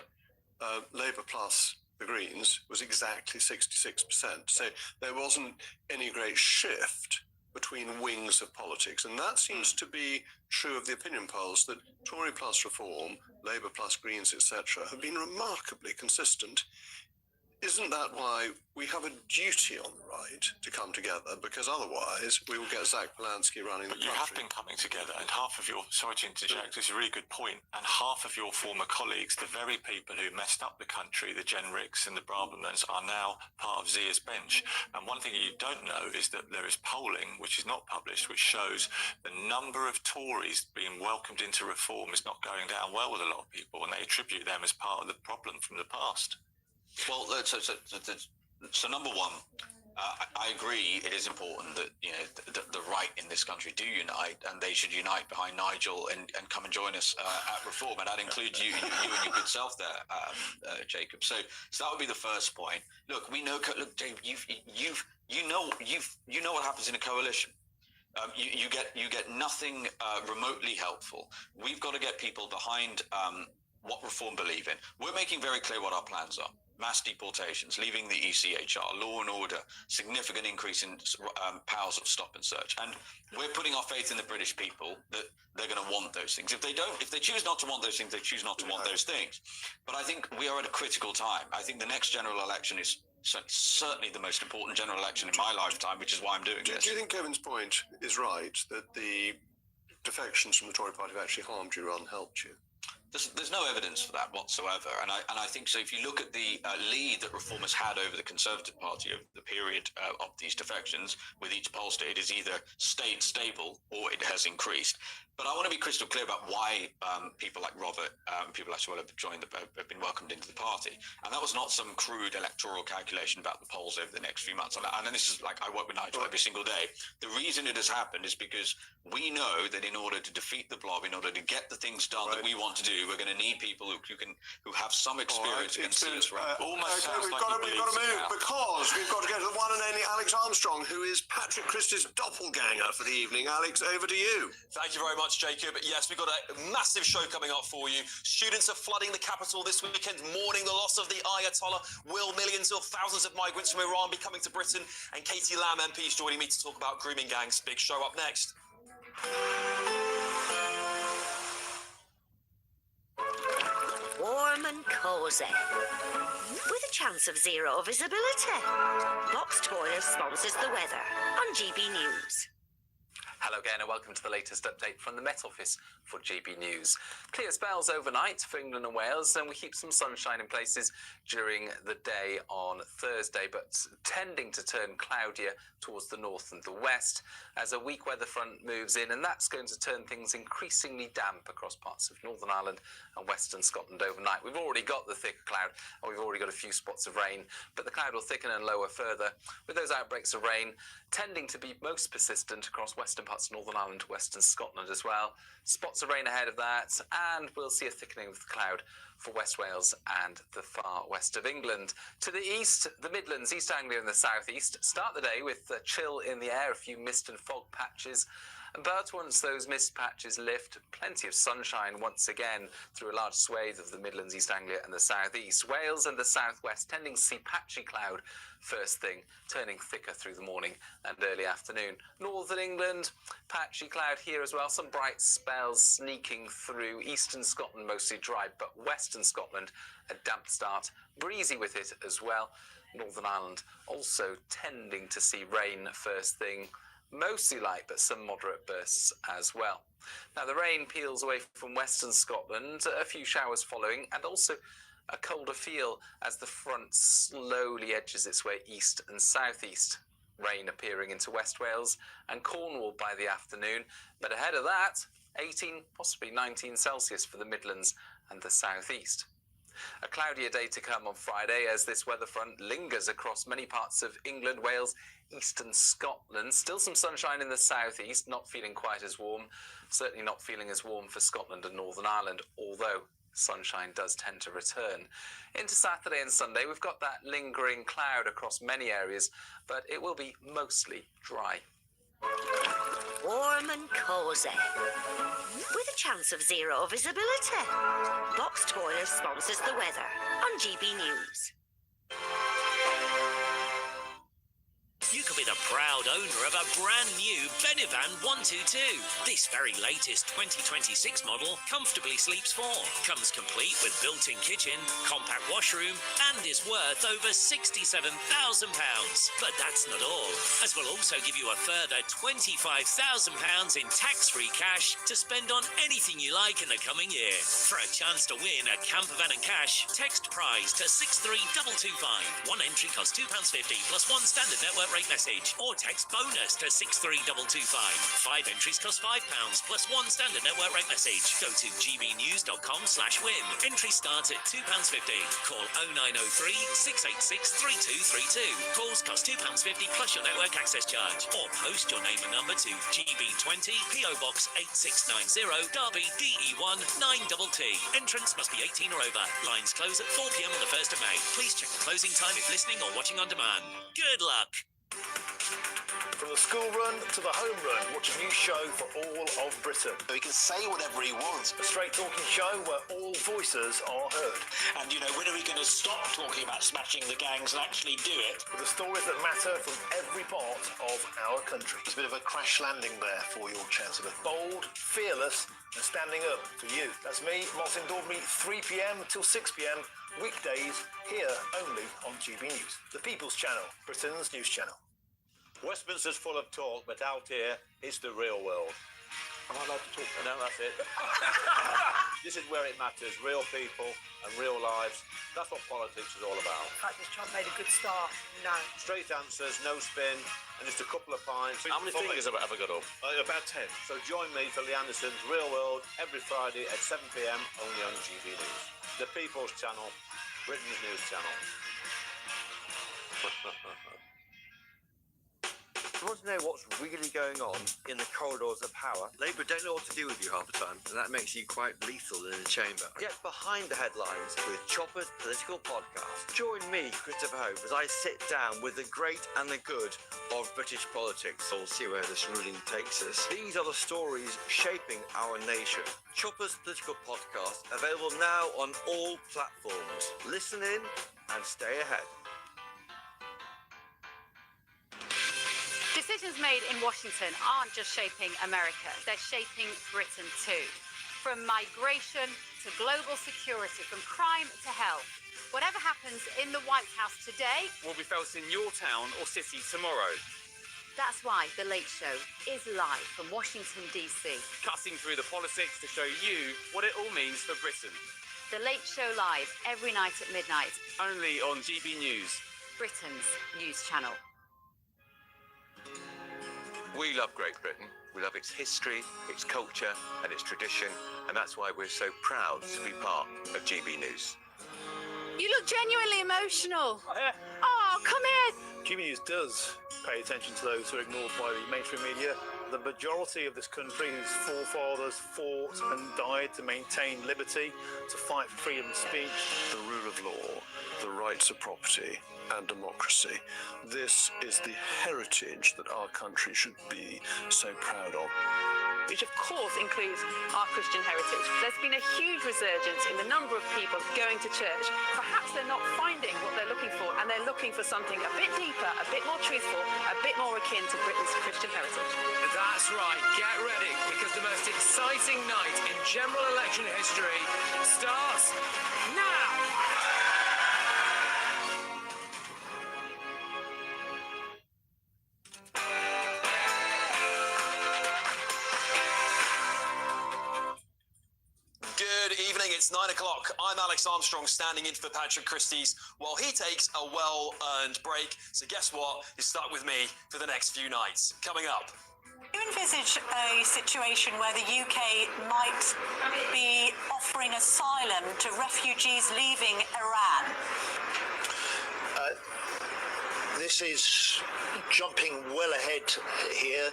Labour plus the Greens was exactly 66%. So there wasn't any great shift between wings of politics. And that seems to be true of the opinion polls, that Tory plus Reform, Labour plus Greens, etc., have been remarkably consistent. Isn't that why we have a duty on the right to come together? Because otherwise we will get Zach Polanski running the country.
You have been coming together, and half of your, sorry to interject, this is a really good point, and half of your former colleagues, the very people who messed up the country, the Jenricks and the Bravermans, are now part of Zia's bench. And one thing you don't know is that there is polling, which is not published, which shows the number of Tories being welcomed into reform is not going down well with a lot of people, and they attribute them as part of the problem from the past.
Well, so number one, I agree. It is important that the right in this country do unite, and they should unite behind Nigel and come and join us at Reform, and that includes you and your good self there, Jacob. So that would be the first point. Look, we know. Look, Dave, you know what happens in a coalition. You get nothing remotely helpful. We've got to get people behind what Reform believe in. We're making very clear what our plans are. Mass deportations, leaving the ECHR, law and order, significant increase in powers of stop and search. And we're putting our faith in the British people that they're going to want those things. If they choose not to want those things, they choose not to want those things. But I think we are at a critical time. I think the next general election is certainly the most important general election in my lifetime, which is why I'm doing this.
Do you think Kevin's point is right, that the defections from the Tory party have actually harmed you rather than helped you?
There's no evidence for that whatsoever, and I think so. If you look at the lead that Reform has had over the Conservative Party over the period of these defections, with each pollster, it has either stayed stable or it has increased. But I want to be crystal clear about why people like Robert, people like Swell have been welcomed into the party, and that was not some crude electoral calculation about the polls over the next few months. And this is like, I work with Nigel every single day. The reason it has happened is because we know that in order to defeat the blob, in order to get the things done that we want to do, we're going to need people who have some experience and see us around.
We've got to move, because we've got to go to the one and only Alex Armstrong, who is Patrick Christie's doppelganger for the evening. Alex, over to you.
Thank you very much, Jacob. Yes, we've got a massive show coming up for you. Students are flooding the capital this weekend, mourning the loss of the Ayatollah. Will millions or thousands of migrants from Iran be coming to Britain? And Katie Lamb MP is joining me to talk about grooming gangs. Big show up next.
Warm and cosy, with a chance of zero visibility. Box Toilers sponsors the weather on GB News.
Hello again and welcome to the latest update from the Met Office for GB News. Clear spells overnight for England and Wales, and we keep some sunshine in places during the day on Thursday, but tending to turn cloudier towards the north and the west as a weak weather front moves in, and that's going to turn things increasingly damp across parts of Northern Ireland and Western Scotland overnight. We've already got the thick cloud and we've already got a few spots of rain, but the cloud will thicken and lower further, with those outbreaks of rain tending to be most persistent across western parts of Northern Ireland, Western Scotland as well. Spots of rain ahead of that, and we'll see a thickening of the cloud for West Wales and the far west of England. To the east, the Midlands, East Anglia and the southeast start the day with a chill in the air, a few mist and fog patches. But once those mist patches lift, plenty of sunshine once again through a large swathe of the Midlands, East Anglia and the southeast. Wales and the southwest tending to see patchy cloud first thing, turning thicker through the morning and early afternoon. Northern England, patchy cloud here as well. Some bright spells sneaking through. Eastern Scotland mostly dry, but Western Scotland a damp start, breezy with it as well. Northern Ireland also tending to see rain first thing. Mostly light, but some moderate bursts as well. Now, the rain peels away from Western Scotland, a few showers following, and also a colder feel as the front slowly edges its way east and southeast. Rain appearing into West Wales and Cornwall by the afternoon, but ahead of that, 18, possibly 19 Celsius for the Midlands and the southeast. A cloudier day to come on Friday as this weather front lingers across many parts of England, Wales, eastern Scotland. Still some sunshine in the southeast, not feeling quite as warm. Certainly not feeling as warm for Scotland and Northern Ireland, although sunshine does tend to return. Into Saturday and Sunday, we've got that lingering cloud across many areas, but it will be mostly dry.
Warm and cosy, with a chance of zero visibility. Box Toilers sponsors the weather on GB News.
You could be the proud owner of a brand new Benivan 122. This very latest 2026 model comfortably sleeps 4, comes complete with built-in kitchen, compact washroom, and is worth over £67,000. But that's not all, as we'll also give you a further £25,000 in tax-free cash to spend on anything you like in the coming year. For a chance to win a camper van and cash, text prize to 63225. One entry costs £2.50 plus one standard network rate message, or text bonus to 63225. 5 entries cost £5 plus one standard network rate message. Go to gbnews.com/win. Entry start at £2.50. Call 0903 686 3232. Calls cost £2.50 plus your network access charge. Or post your name and number to GB20 PO Box 8690 Derby DE1 9TT. Entrance must be 18 or over. Lines close at 4 p.m. on the 1st of May. Please check the closing time if listening or watching on demand. Good luck.
From the school run to the home run, watch a new show for all of Britain.
He can say whatever he wants.
A straight talking show where all voices are heard.
And, you know, when are we going to stop talking about smashing the gangs and actually do it?
With the stories that matter from every part of our country.
It's a bit of a crash landing there for your Chancellor.
Bold, fearless, and standing up for you. That's me, Martin Daubney, 3 p.m. till 6 p.m. weekdays, here only on GB News. The People's Channel, Britain's news channel.
Westminster's full of talk, but out here, it's the real world. Am I allowed to talk? No, that's it. This is where it matters. Real people and real lives. That's what politics is all about.
In fact, this Trump made a good start. No.
Straight answers, no spin, and just a couple of pints.
How many fingers have I ever got up?
About 10. So join me for Lee Anderson's Real World every Friday at 7 p.m. only on GB News. The People's Channel, Britain's news channel.
You want to know what's really going on in the corridors of power? Labour don't know what to do with you half the time, and that makes you quite lethal in the chamber. Get behind the headlines with Chopper's political podcast. Join me, Christopher Hope, as I sit down with the great and the good of British politics. We'll see where this ruling takes us. These are the stories shaping our nation. Chopper's political podcast, available now on all platforms. Listen in and stay ahead.
Decisions made in Washington aren't just shaping America, they're shaping Britain too. From migration to global security, from crime to health. Whatever happens in the White House today
will be felt in your town or city tomorrow.
That's why The Late Show is live from Washington, D.C.
Cutting through the politics to show you what it all means for Britain.
The Late Show live every night at midnight.
Only on GB News,
Britain's news channel.
We love Great Britain. We love its history, its culture, and its tradition, and that's why we're so proud to be part of GB News.
You look genuinely emotional. Oh, come here.
GB News does pay attention to those who are ignored by the mainstream media. The majority of this country whose forefathers fought and died to maintain liberty, to fight for freedom of speech.
The rule of law, the rights of property and democracy. This is the heritage that our country should be so proud of.
Which of course includes our Christian heritage. There's been a huge resurgence in the number of people going to church. Perhaps they're not finding what they're looking for, and they're looking for something a bit deeper, a bit more truthful, a bit more akin to Britain's Christian heritage.
That's right, get ready, because the most exciting night in general election history starts now!
Good evening, it's 9 o'clock. I'm Alex Armstrong standing in for Patrick Christie's while he takes a well-earned break. So guess what? You're stuck with me for the next few nights. Coming up.
Do you envisage a situation where the UK might be offering asylum to refugees leaving Iran?
This is jumping well ahead here.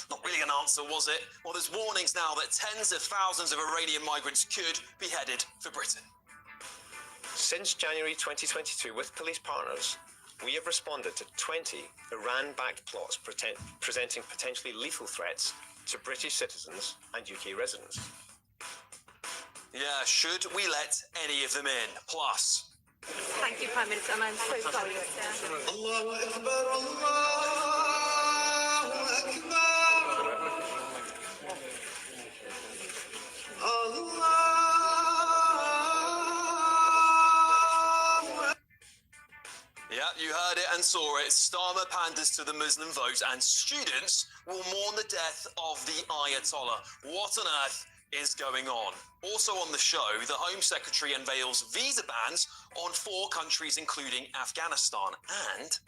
Not really an answer, was it? Well, there's warnings now that tens of thousands of Iranian migrants could be headed for Britain.
Since January 2022, with police partners, we have responded to 20 Iran-backed plots presenting potentially lethal threats to British citizens and UK residents.
Yeah, should we let any of them in? Plus...
Thank you, Prime Minister, and I'm so sorry.
Allahu Akbar, Allahu Akbar.
Yeah, you heard it and saw it. Starmer panders to the Muslim vote, and students will mourn the death of the Ayatollah. What on earth is going on? Also on the show, the Home Secretary unveils visa bans on 4 countries, including Afghanistan, and...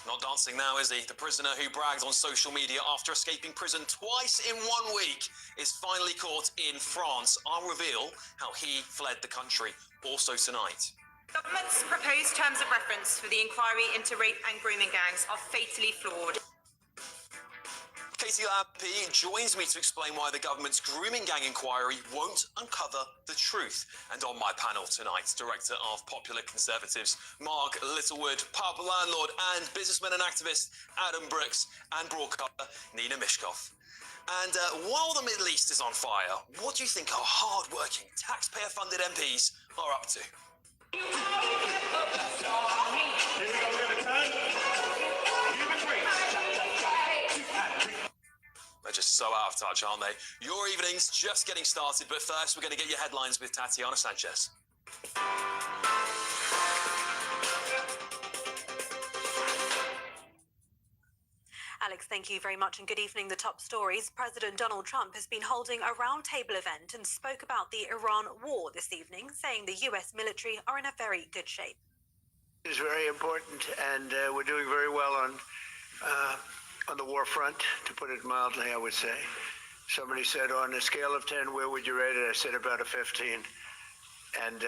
Not dancing now, is he? The prisoner who bragged on social media after escaping prison twice in 1 week is finally caught in France. I'll reveal how he fled the country. Also tonight.
Government's proposed terms of reference for the inquiry into rape and grooming gangs are fatally flawed.
Katie Lampe joins me to explain why the government's grooming gang inquiry won't uncover the truth. And on my panel tonight, Director of Popular Conservatives, Mark Littlewood, pub landlord and businessman and activist, Adam Brooks, and broadcaster, Nina Mishkov. And while the Middle East is on fire, what do you think our hard-working, taxpayer-funded MPs are up to? They're just so out of touch, aren't they? Your evening's just getting started, but first we're going to get your headlines with Tatiana Sanchez.
Alex, thank you very much and good evening. The top stories. President Donald Trump has been holding a roundtable event and spoke about the Iran war this evening, saying the US military are in a very good shape.
It is very important, and we're doing very well on the war front, to put it mildly, I would say. Somebody said, on a scale of 10, where would you rate it? I said about a 15. And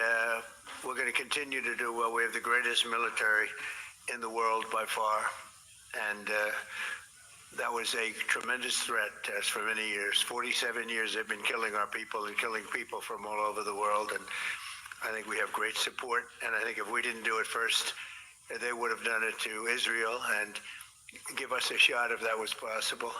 we're going to continue to do well. We have the greatest military in the world by far. And that was a tremendous threat to us for many years. 47 years they've been killing our people and killing people from all over the world. And I think we have great support. And I think if we didn't do it first, they would have done it to Israel and give us a shot if that was possible.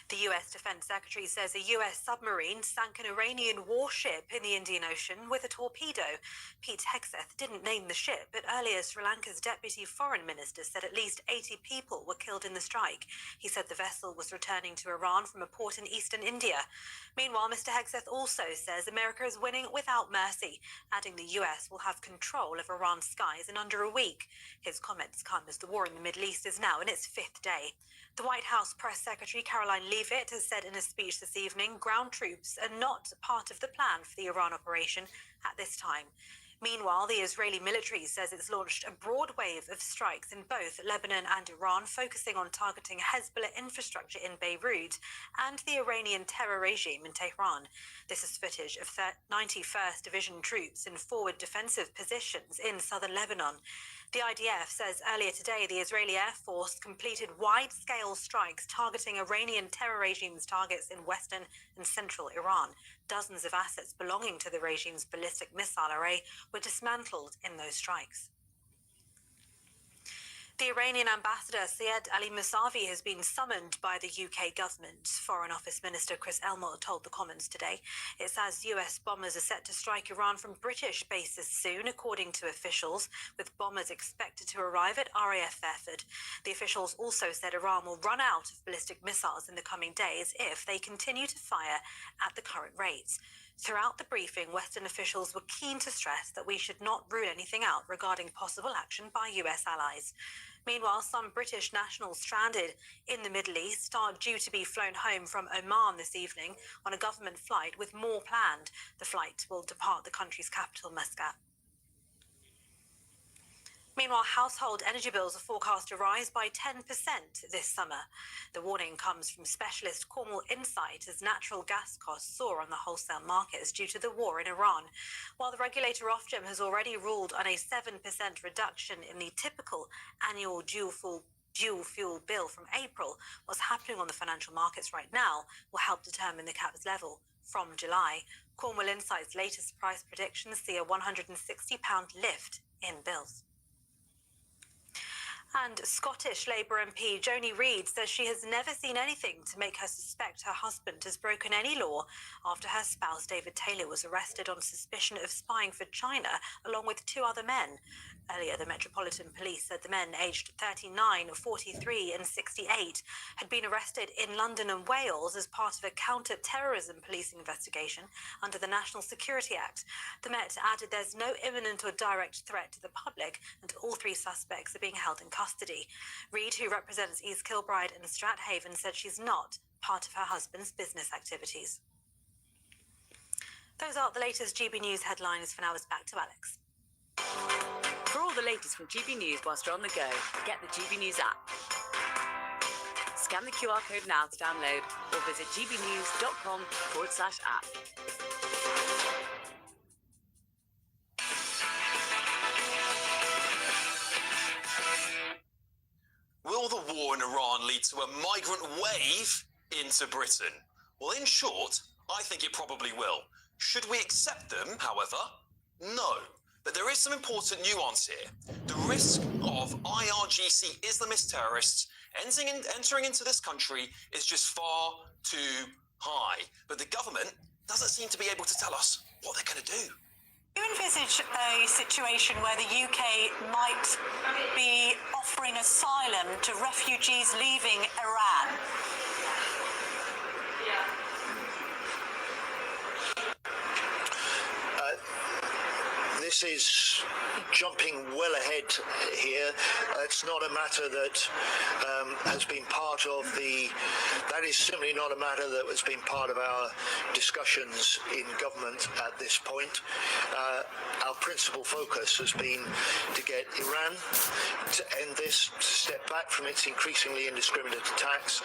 The US Defense Secretary says a US submarine sank an Iranian warship in the Indian Ocean with a torpedo. Pete Hegseth didn't name the ship, but earlier Sri Lanka's Deputy Foreign Minister said at least 80 people were killed in the strike. He said the vessel was returning to Iran from a port in eastern India. Meanwhile, Mr. Hegseth also says America is winning without mercy, adding the US will have control of Iran's skies in under a week. His comments come as the war in the Middle East is now in its 5th day. The White House Press Secretary Caroline Leavitt has said in a speech this evening ground troops are not part of the plan for the Iran operation at this time. Meanwhile, the Israeli military says it's launched a broad wave of strikes in both Lebanon and Iran, focusing on targeting Hezbollah infrastructure in Beirut and the Iranian terror regime in Tehran. This is footage of 91st Division troops in forward defensive positions in southern Lebanon. The IDF says earlier today the Israeli Air Force completed wide-scale strikes targeting Iranian terror regime's targets in western and central Iran. Dozens of assets belonging to the regime's ballistic missile array were dismantled in those strikes. The Iranian ambassador Syed Ali Musavi has been summoned by the UK government. Foreign Office Minister Chris Elmore told the Commons today. It says US bombers are set to strike Iran from British bases soon, according to officials, with bombers expected to arrive at RAF Fairford. The officials also said Iran will run out of ballistic missiles in the coming days if they continue to fire at the current rates. Throughout the briefing, Western officials were keen to stress that we should not rule anything out regarding possible action by US allies. Meanwhile, some British nationals stranded in the Middle East are due to be flown home from Oman this evening on a government flight with more planned. The flight will depart the country's capital, Muscat. Meanwhile, household energy bills are forecast to rise by 10% this summer. The warning comes from specialist Cornwall Insight as natural gas costs soar on the wholesale markets due to the war in Iran. While the regulator Ofgem has already ruled on a 7% reduction in the typical annual dual fuel bill from April, what's happening on the financial markets right now will help determine the cap's level from July. Cornwall Insight's latest price predictions see a £160 lift in bills. And Scottish Labour MP Joni Reid says she has never seen anything to make her suspect her husband has broken any law after her spouse David Taylor was arrested on suspicion of spying for China along with two other men. Earlier, the Metropolitan Police said the men aged 39, 43 and 68 had been arrested in London and Wales as part of a counter-terrorism policing investigation under the National Security Act. The Met added there's no imminent or direct threat to the public and all three suspects are being held in custody. Reid, who represents East Kilbride and Strathaven, said she's not part of her husband's business activities. Those are the latest GB News headlines. For now, it's back to Alex.
For all the latest from GB News whilst you're on the go, get the GB News app. Scan the QR code now to download or visit gbnews.com/app.
Will the war in Iran lead to a migrant wave into Britain? Well, in short, I think it probably will. Should we accept them, however? No. But there is some important nuance here. The risk of IRGC Islamist terrorists entering into this country is just far too high. But the government doesn't seem to be able to tell us what they're going to do.
Do you envisage a situation where the UK might be offering asylum to refugees leaving Iran?
This is jumping well ahead here. It's not a matter that has been part of that is simply not a matter that has been part of our discussions in government at this point. Our principal focus has been to get Iran to end this, to step back from its increasingly indiscriminate attacks.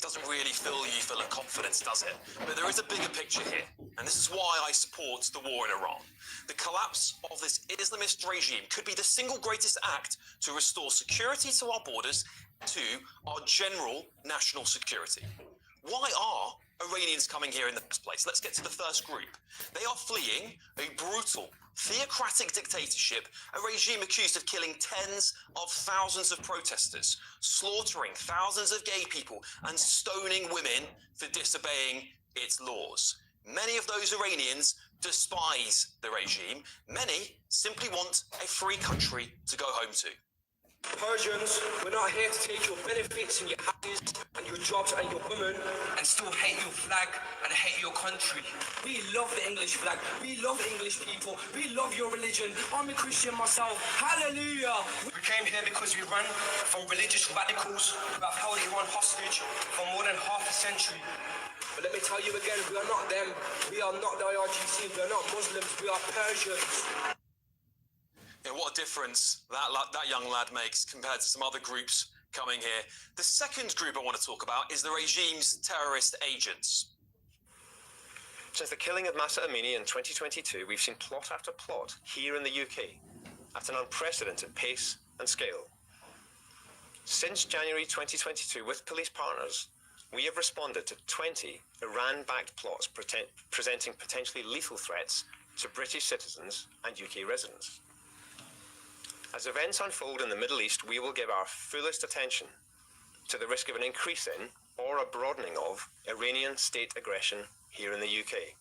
Doesn't really fill you full of confidence, does it? But there is a bigger picture here, and this is why I support the war in Iran. The collapse of this Islamist regime could be the single greatest act to restore security to our borders, to our general national security. Why are Iranians coming here in the first place? Let's get to the first group. They are fleeing a brutal, theocratic dictatorship, a regime accused of killing tens of thousands of protesters, slaughtering thousands of gay people, and stoning women for disobeying its laws. Many of those Iranians despise the regime. Many simply want a free country to go home to.
Persians, we're not here to take your benefits and your houses and your jobs and your women and still hate your flag and hate your country. We love the English flag. We love the English people. We love your religion. I'm a Christian myself. Hallelujah. We came here because we ran from religious radicals who have held Iran hostage for more than half a century. But let me tell you again, we are not them. We are not the IRGC. We are not Muslims. We are Persians.
Yeah, what a difference that young lad makes compared to some other groups coming here. The second group I want to talk about is the regime's terrorist agents.
Since the killing of Masa Amini in 2022, we've seen plot after plot here in the UK at an unprecedented pace and scale. Since January 2022, with police partners, we have responded to 20 Iran-backed plots presenting potentially lethal threats to British citizens and UK residents. As events unfold in the Middle East, we will give our fullest attention to the risk of an increase in or a broadening of Iranian state aggression here in the UK.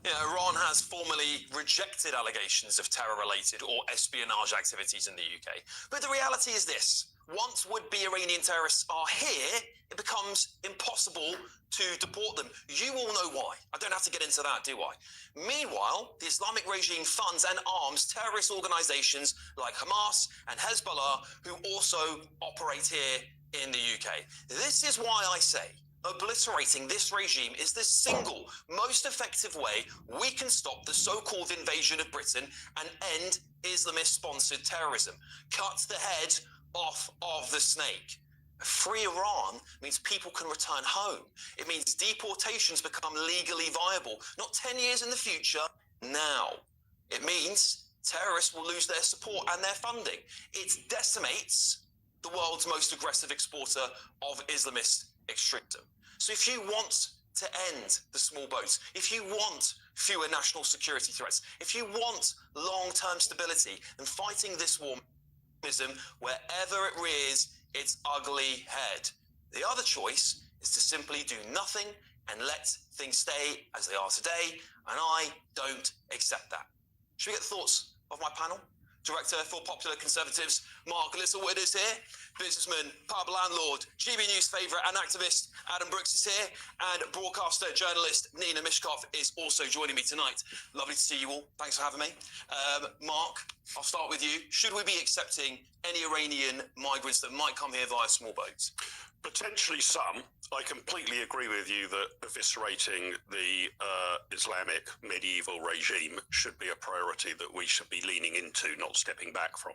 Yeah, Iran has formally rejected allegations of terror-related or espionage activities in the UK. But the reality is this. Once would-be Iranian terrorists are here, it becomes impossible to deport them. You all know why. I don't have to get into that, do I? Meanwhile, the Islamic regime funds and arms terrorist organizations like Hamas and Hezbollah, who also operate here in the UK. This is why I say obliterating this regime is the single most effective way we can stop the so-called invasion of Britain and end Islamist-sponsored terrorism. Cut the head off of the snake. Free Iran means people can return home. It means deportations become legally viable, not 10 years in the future, now. It means terrorists will lose their support and their funding. It decimates the world's most aggressive exporter of Islamist extremism. So if you want to end the small boats, if you want fewer national security threats, if you want long-term stability, then fighting this war wherever it rears its ugly head. The other choice is to simply do nothing and let things stay as they are today, and I don't accept that. Should we get the thoughts of my panel? Director for Popular Conservatives, Mark Littlewood is here. Businessman, pub landlord, GB News favourite and activist Adam Brooks is here. And broadcaster, journalist Nina Mishkov is also joining me tonight. Lovely to see you all. Thanks for having me. Mark, I'll start with you. Should we be accepting any Iranian migrants that might come here via small boats?
Potentially some. I completely agree with you that eviscerating the Islamic medieval regime should be a priority that we should be leaning into, not stepping back from.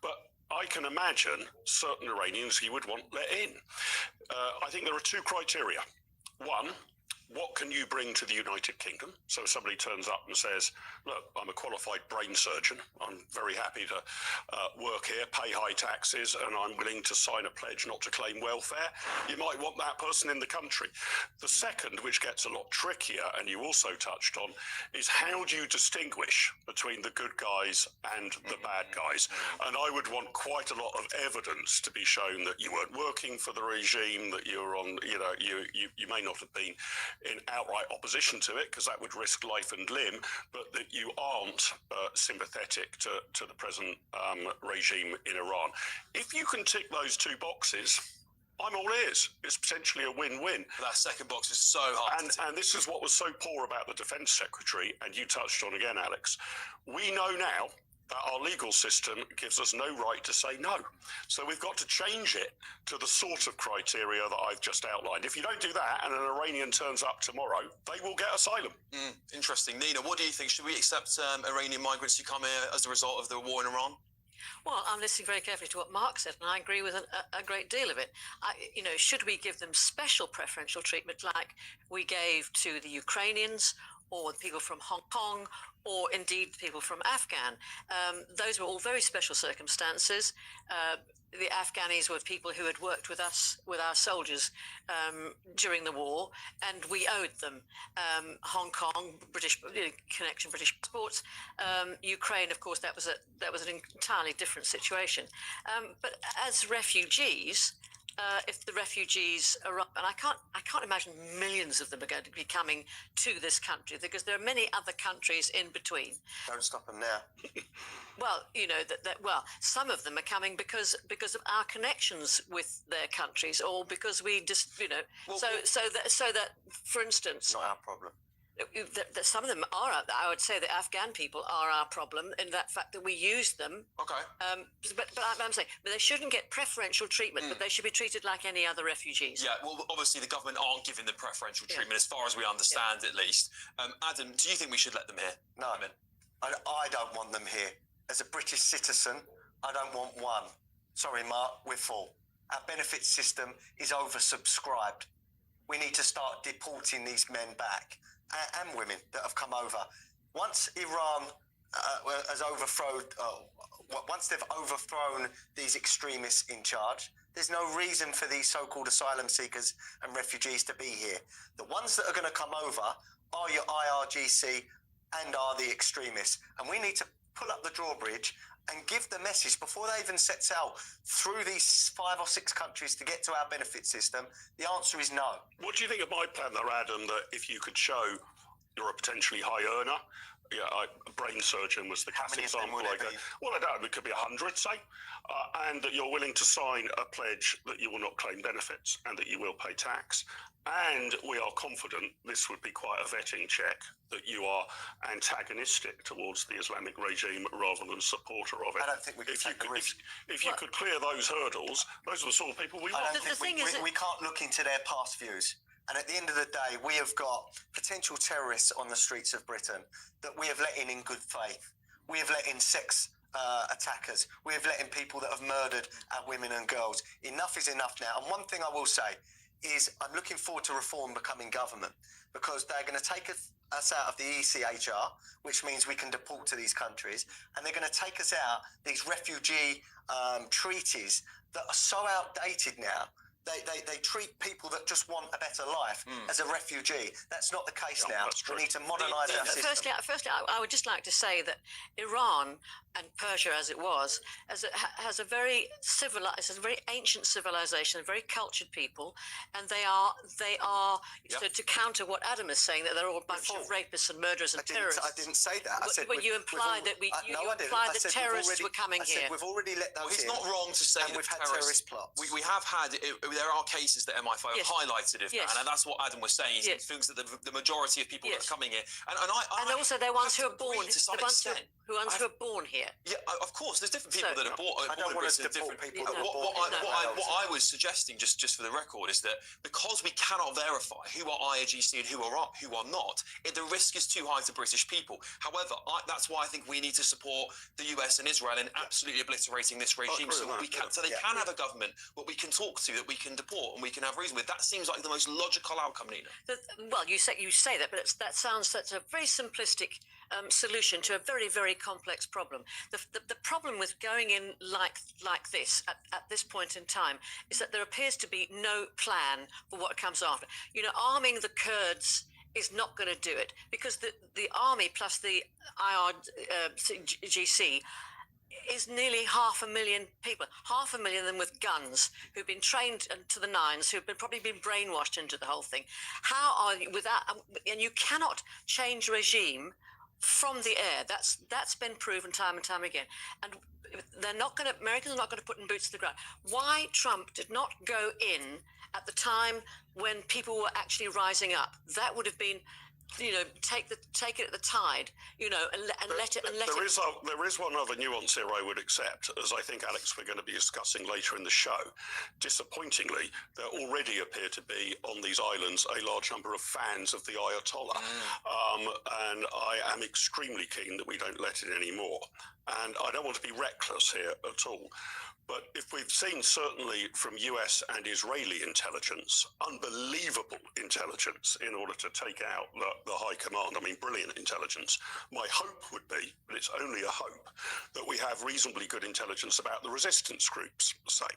But I can imagine certain Iranians you would want let in. I think there are two criteria. One, what can you bring to the United Kingdom? So if somebody turns up and says, look, I'm a qualified brain surgeon, I'm very happy to work here, pay high taxes, and I'm willing to sign a pledge not to claim welfare, you might want that person in the country. The second, which gets a lot trickier, and you also touched on, is how do you distinguish between the good guys and the bad guys? And I would want quite a lot of evidence to be shown that you weren't working for the regime, that you're on, you may not have been in outright opposition to it, because that would risk life and limb, but that you aren't sympathetic to the present regime in Iran. If you can tick those two boxes, I'm all ears. It's potentially a win-win.
That second box is so hard.
And this is what was so poor about the Defence Secretary, and you touched on again, Alex. We know now that our legal system gives us no right to say no. So we've got to change it to the sort of criteria that I've just outlined. If you don't do that and an Iranian turns up tomorrow, they will get asylum.
Interesting. Nina, what do you think? Should we accept Iranian migrants who come here as a result of the war in Iran?
Well, I'm listening very carefully to what Mark said, and I agree with a great deal of it. Should we give them special preferential treatment like we gave to the Ukrainians or the people from Hong Kong, or indeed people from Afghan? Those were all very special circumstances. The Afghanis were people who had worked with us, with our soldiers during the war, and we owed them. Hong Kong, British connection, British passports. Ukraine, of course, that was an entirely different situation. But as refugees, if the refugees are up, and I can't imagine millions of them are going to be coming to this country, because there are many other countries in between.
Don't stop them now.
Well, well, some of them are coming because of our connections with their countries, or because we just, so that, for instance,
not our problem.
That some of them are, I would say the Afghan people are our problem in that fact that we use them.
Okay.
But I'm saying, but they shouldn't get preferential treatment, but they should be treated like any other refugees.
Yeah, well, obviously the government aren't giving them preferential treatment, as far as we understand, at least. Adam, do you think we should let them here?
No, I don't want them here. As a British citizen, I don't want one. Sorry, Mark, we're full. Our benefit system is oversubscribed. We need to start deporting these men back, and women that have come over. Once Iran has overthrown, once they've overthrown these extremists in charge, there's no reason for these so-called asylum seekers and refugees to be here. The ones that are going to come over are your IRGC and are the extremists. And we need to pull up the drawbridge and give the message before they even sets out through these 5 or 6 countries to get to our benefit system? The answer is no.
What do you think of my plan, though, Adam, that if you could show you're a potentially high earner, a brain surgeon was the classic example. Well, I don't know, it could be 100, say, and that you're willing to sign a pledge that you will not claim benefits and that you will pay tax. And we are confident this would be quite a vetting check, that you are antagonistic towards the Islamic regime rather than supporter of it.
I don't think we could take a risk.
If you could clear those hurdles, those are the sort of people we want.
We can't look into their past views. And at the end of the day, we have got potential terrorists on the streets of Britain that we have let in good faith. We have let in sex attackers. We have let in people that have murdered our women and girls. Enough is enough now. And one thing I will say is I'm looking forward to Reform becoming government, because they're going to take us out of the ECHR, which means we can deport to these countries, and they're going to take us out these refugee treaties that are so outdated now. They treat people that just want a better life as a refugee. That's not the case now. We need to modernise our system.
Firstly, I would just like to say that Iran and Persia, as it was, has a very civilized, it's a very ancient civilization, very cultured people, and they are to counter what Adam is saying, that they're all a bunch of rapists and murderers and terrorists.
I didn't say that. I said,
but you implied that terrorists were coming here.
We've already let those
in. It's not wrong to say
that we've had terrorist plots.
We have had. There are cases that MI5 have highlighted of that, and that's what Adam was saying. He thinks that the majority of people that are coming here, and
also they're ones who are born, who are born here.
Yeah, of course. There's different people that are born in Britain. Different people. What I was suggesting, just for the record, is that because we cannot verify who are IRGC and who are not, the risk is too high to British people. However, that's why I think we need to support the US and Israel in absolutely obliterating this regime, so they can have a government that we can talk to, that we can deport and we can have reason with. That seems like the most logical outcome, Nina.
Well, you say that, but that's a very simplistic solution to a very, very complex problem. The problem with going in like this at this point in time is that there appears to be no plan for what comes after. Arming the Kurds is not going to do it, because the army plus the IRGC is nearly 500,000 people, 500,000 of them with guns, who've been trained to the nines, who've probably been brainwashed into the whole thing. How are you without? And you cannot change regime from the air. That's been proven time and time again. And Americans are not going to put in boots to the ground. Why Trump did not go in at the time when people were actually rising up? That would have been, take it at the tide, and let it.
There is one other nuance here I would accept, as I think, Alex, we're going to be discussing later in the show. Disappointingly, there already appear to be on these islands a large number of fans of the Ayatollah, and I am extremely keen that we don't let in any more. And I don't want to be reckless here at all, but if we've seen, certainly from US and Israeli intelligence, unbelievable intelligence in order to take out the high command, brilliant intelligence, my hope would be, but it's only a hope, that we have reasonably good intelligence about the resistance groups, say.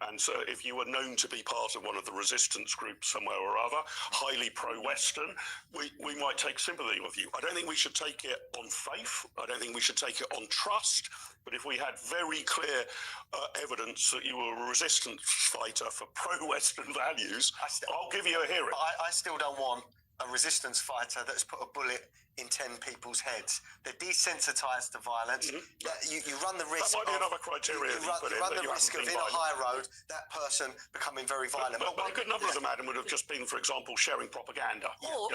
And so if you were known to be part of one of the resistance groups somewhere or other, highly pro-Western, we might take sympathy with you. I don't think we should take it on faith. I don't think we should take it on trust. But if we had very clear evidence that you were a resistance fighter for pro-Western values, I'll give you a hearing.
I still don't want a resistance fighter that's put a bullet in 10 people's heads. They're desensitised to violence. You run the risk.
That might be another criteria.
You run the risk of, in a high road, that person becoming very violent.
But a good number of them, Adam, would have just been, for example, sharing propaganda.
Or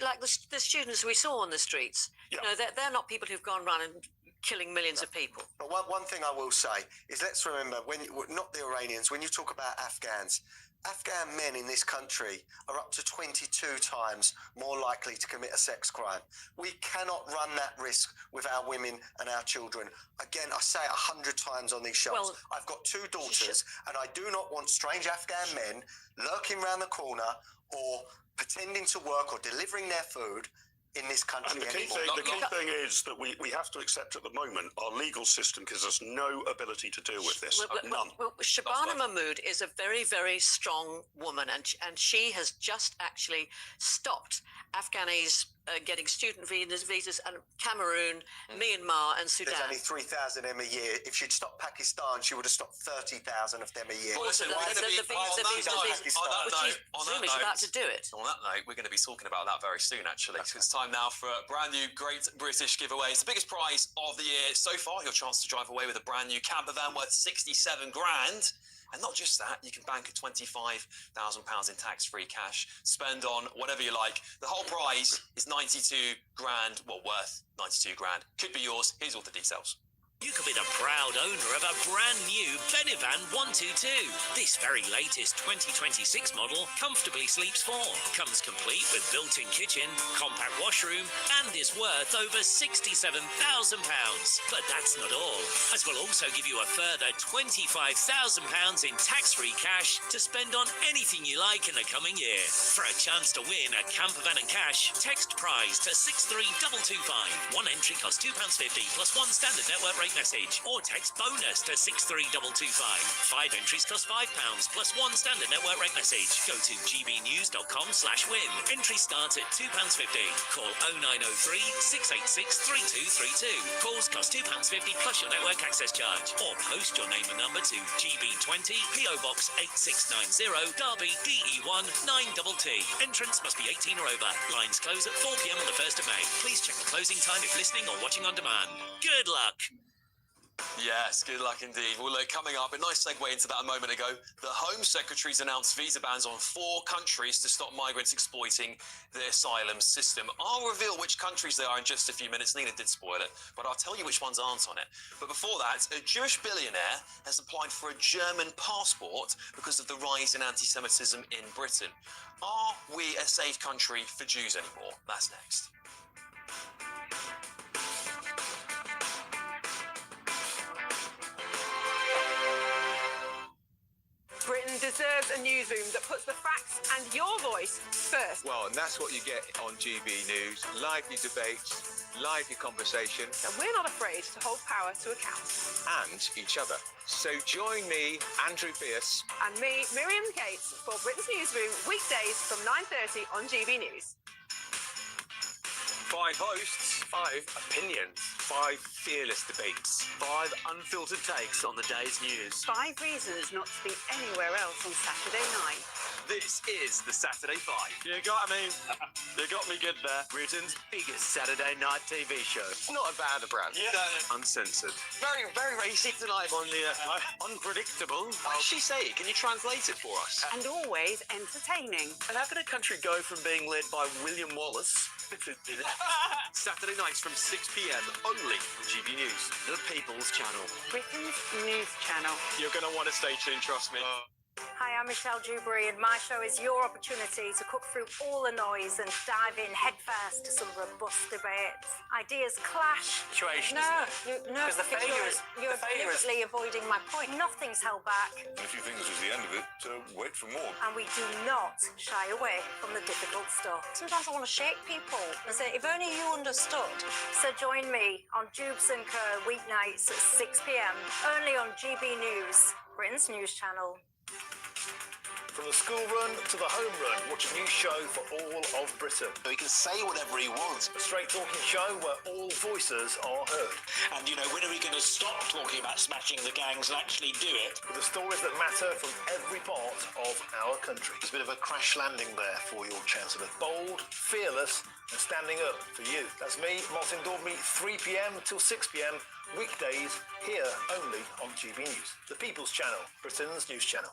like the students we saw on the streets. They're not people who've gone around and killing millions of people.
But one thing I will say is, let's remember, not the Iranians, when you talk about Afghans, Afghan men in this country are up to 22 times more likely to commit a sex crime. We cannot run that risk with our women and our children. Again, I say it 100 times on these shows. I've got 2 daughters, and I do not want strange Afghan men lurking around the corner or pretending to work or delivering their food in this country.
And the key thing is that we have to accept at the moment our legal system gives us no ability to deal with this. None.
Shabana Mahmood is a very, very strong woman, and she has just actually stopped Afghanis getting student visas, and Cameroon, Myanmar, and Sudan.
There's only 3,000 of them a year. If she'd stopped Pakistan, she would have stopped 30,000 of them a year.
Also, the Zoom is about to do it.
On that note, we're going to be talking about that very soon, actually. So it's time now for a brand new Great British giveaway. It's the biggest prize of the year so far. Your chance to drive away with a brand new camper van worth 67 grand. And not just that, you can bank £25,000 in tax-free cash, spend on whatever you like. The whole prize is 92 grand, well, worth 92 grand. Could be yours. Here's all the details.
You could be the proud owner of a brand new Benivan 122. This very latest 2026 model comfortably sleeps 4, comes complete with built-in kitchen, compact washroom, and is worth over £67,000. But that's not all, as we'll also give you a further £25,000 in tax-free cash to spend on anything you like in the coming year. For a chance to win a camper van and cash, text prize to 63225. One entry costs £2.50 plus one standard network rate message, or text bonus to 63225. 5 entries cost £5 plus one standard network rate message. Go to gbnews.com/win. Entry starts at £2.50. Call 0903 686 3232. Calls cost £2.50 plus your network access charge. Or post your name and number to GB20 PO Box 8690 Derby DE1 9TT. Entrance must be 18 or over. Lines close at 4 p.m. on the 1st of May. Please check the closing time if listening or watching on demand. Good luck.
Yes, good luck indeed. Well, look, coming up, a nice segue into that a moment ago. The Home Secretary's announced visa bans on 4 countries to stop migrants exploiting the asylum system. I'll reveal which countries they are in just a few minutes. Nina did spoil it, but I'll tell you which ones aren't on it. But before that, a Jewish billionaire has applied for a German passport because of the rise in anti-Semitism in Britain. Are we a safe country for Jews anymore? That's next.
Britain deserves a newsroom that puts the facts and your voice first.
Well, and that's what you get on GB News. Lively debates, lively conversation.
And we're not afraid to hold power to account.
And each other. So join me, Andrew Pierce.
And me, Miriam Gates, for Britain's Newsroom, weekdays from 9:30 on GB News.
5 hosts, 5 opinions, 5 fearless debates, 5 unfiltered takes on the day's news.
5 reasons not to be anywhere else on Saturday night.
This is the Saturday 5. You got me. You got me good there. Britain's biggest Saturday night TV show. It's not a bad brand. Yeah. Uncensored. Very, very racy tonight. Unpredictable. What did she say? Can you translate it for us?
And always entertaining.
And how can a country go from being led by William Wallace Saturday nights from 6 p.m. only on GB News, the People's Channel.
Britain's News Channel.
You're going to want to stay tuned, trust me.
Hi, I'm Michelle Dewberry, and my show is your opportunity to cut through all the noise and dive in headfirst to some robust debates. Ideas clash.
Situation.
Because you're deliberately avoiding my point. Nothing's held back.
If you think this is the end of it, wait for more.
And we do not shy away from the difficult stuff. Sometimes I want to shake people and say, if only you understood. So join me on Jubes and Kerr weeknights at 6 p.m. only on GB News, Britain's news channel.
From the school run to the home run, watch a new show for all of Britain.
He can say whatever he wants.
A straight-talking show where all voices are heard.
And, you know, when are we going to stop talking about smashing the gangs and actually do it?
With the stories that matter from every part of our country.
It's a bit of a crash landing there for your Chancellor.
Bold, fearless, and standing up for you. That's me, Martin Dorby, 3 p.m. till 6 p.m. weekdays, here only on GB News, the People's Channel, Britain's news channel.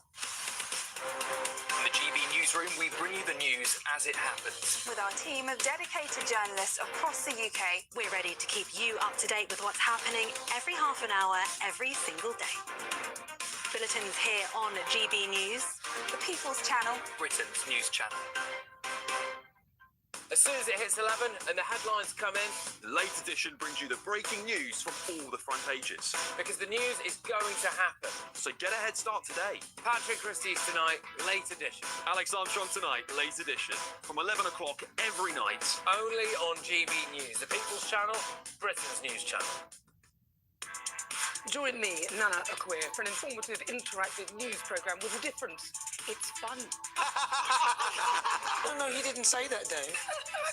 In the GB Newsroom, we bring you the news as it happens.
With our team of dedicated journalists across the UK,
we're ready to keep you up to date with what's happening every half an hour, every single day. Bulletins here on GB News,
the People's Channel,
Britain's news channel.
As soon as it hits 11 and the headlines come in,
The Late Edition brings you the breaking news from all the front pages.
because the news is going to happen.
So get a head start today.
Patrick Christie's tonight, late edition.
Alex Armstrong tonight, Late Edition. From 11 o'clock every night.
Only on GB News, the People's Channel, Britain's news channel.
Join me, Nana Akwe, for an informative, interactive news programme with a difference. It's fun.
No, he didn't say that, Dave.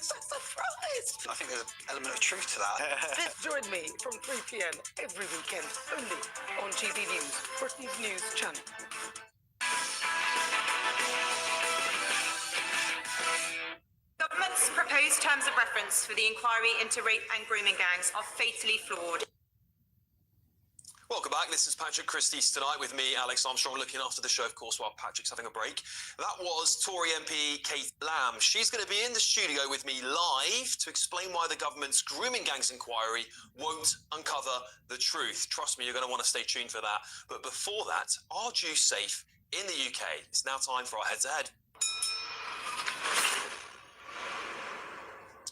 so surprised.
I think there's an element of truth to that.
Join me from 3 p.m. every weekend, only on GB News, Britain's news channel.
Government's proposed terms of reference for the inquiry into rape and grooming gangs are fatally flawed.
Welcome back. This is Patrick Christie's Tonight with me, Alex Armstrong, looking after the show, of course, while Patrick's having a break. That was Tory MP Kate Lamb. She's going to be in the studio with me live to explain why the government's grooming gangs inquiry won't uncover the truth. Trust me, you're going to want to stay tuned for that. But before that, are Jews safe in the UK? It's now time for our head-to-head.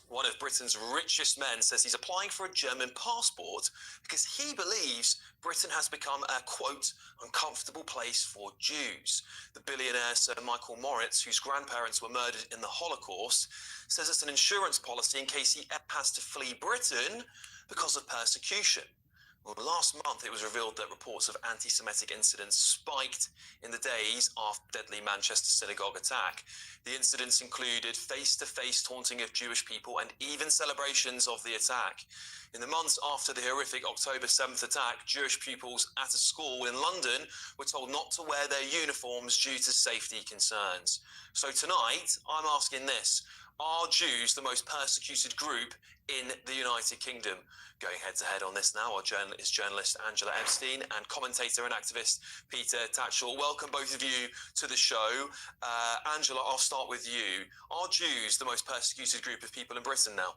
One of Britain's richest men says he's applying for a German passport because he believes Britain has become a, quote, uncomfortable place for Jews. The billionaire Sir Michael Moritz, whose grandparents were murdered in the Holocaust, says it's an insurance policy in case he ever has to flee Britain because of persecution. Well, last month it was revealed that reports of anti-Semitic incidents spiked in the days after the deadly Manchester synagogue attack. The incidents included face-to-face taunting of Jewish people and even celebrations of the attack. In the months after the horrific October 7th attack, Jewish pupils at a school in London were told not to wear their uniforms due to safety concerns. So tonight, I'm asking this: are Jews the most persecuted group in the United Kingdom? Going head-to-head on this now is journalist Angela Epstein and commentator and activist Peter Tatchell. Welcome, both of you, to the show. Angela, I'll start with you. Are Jews the most persecuted group of people in Britain now?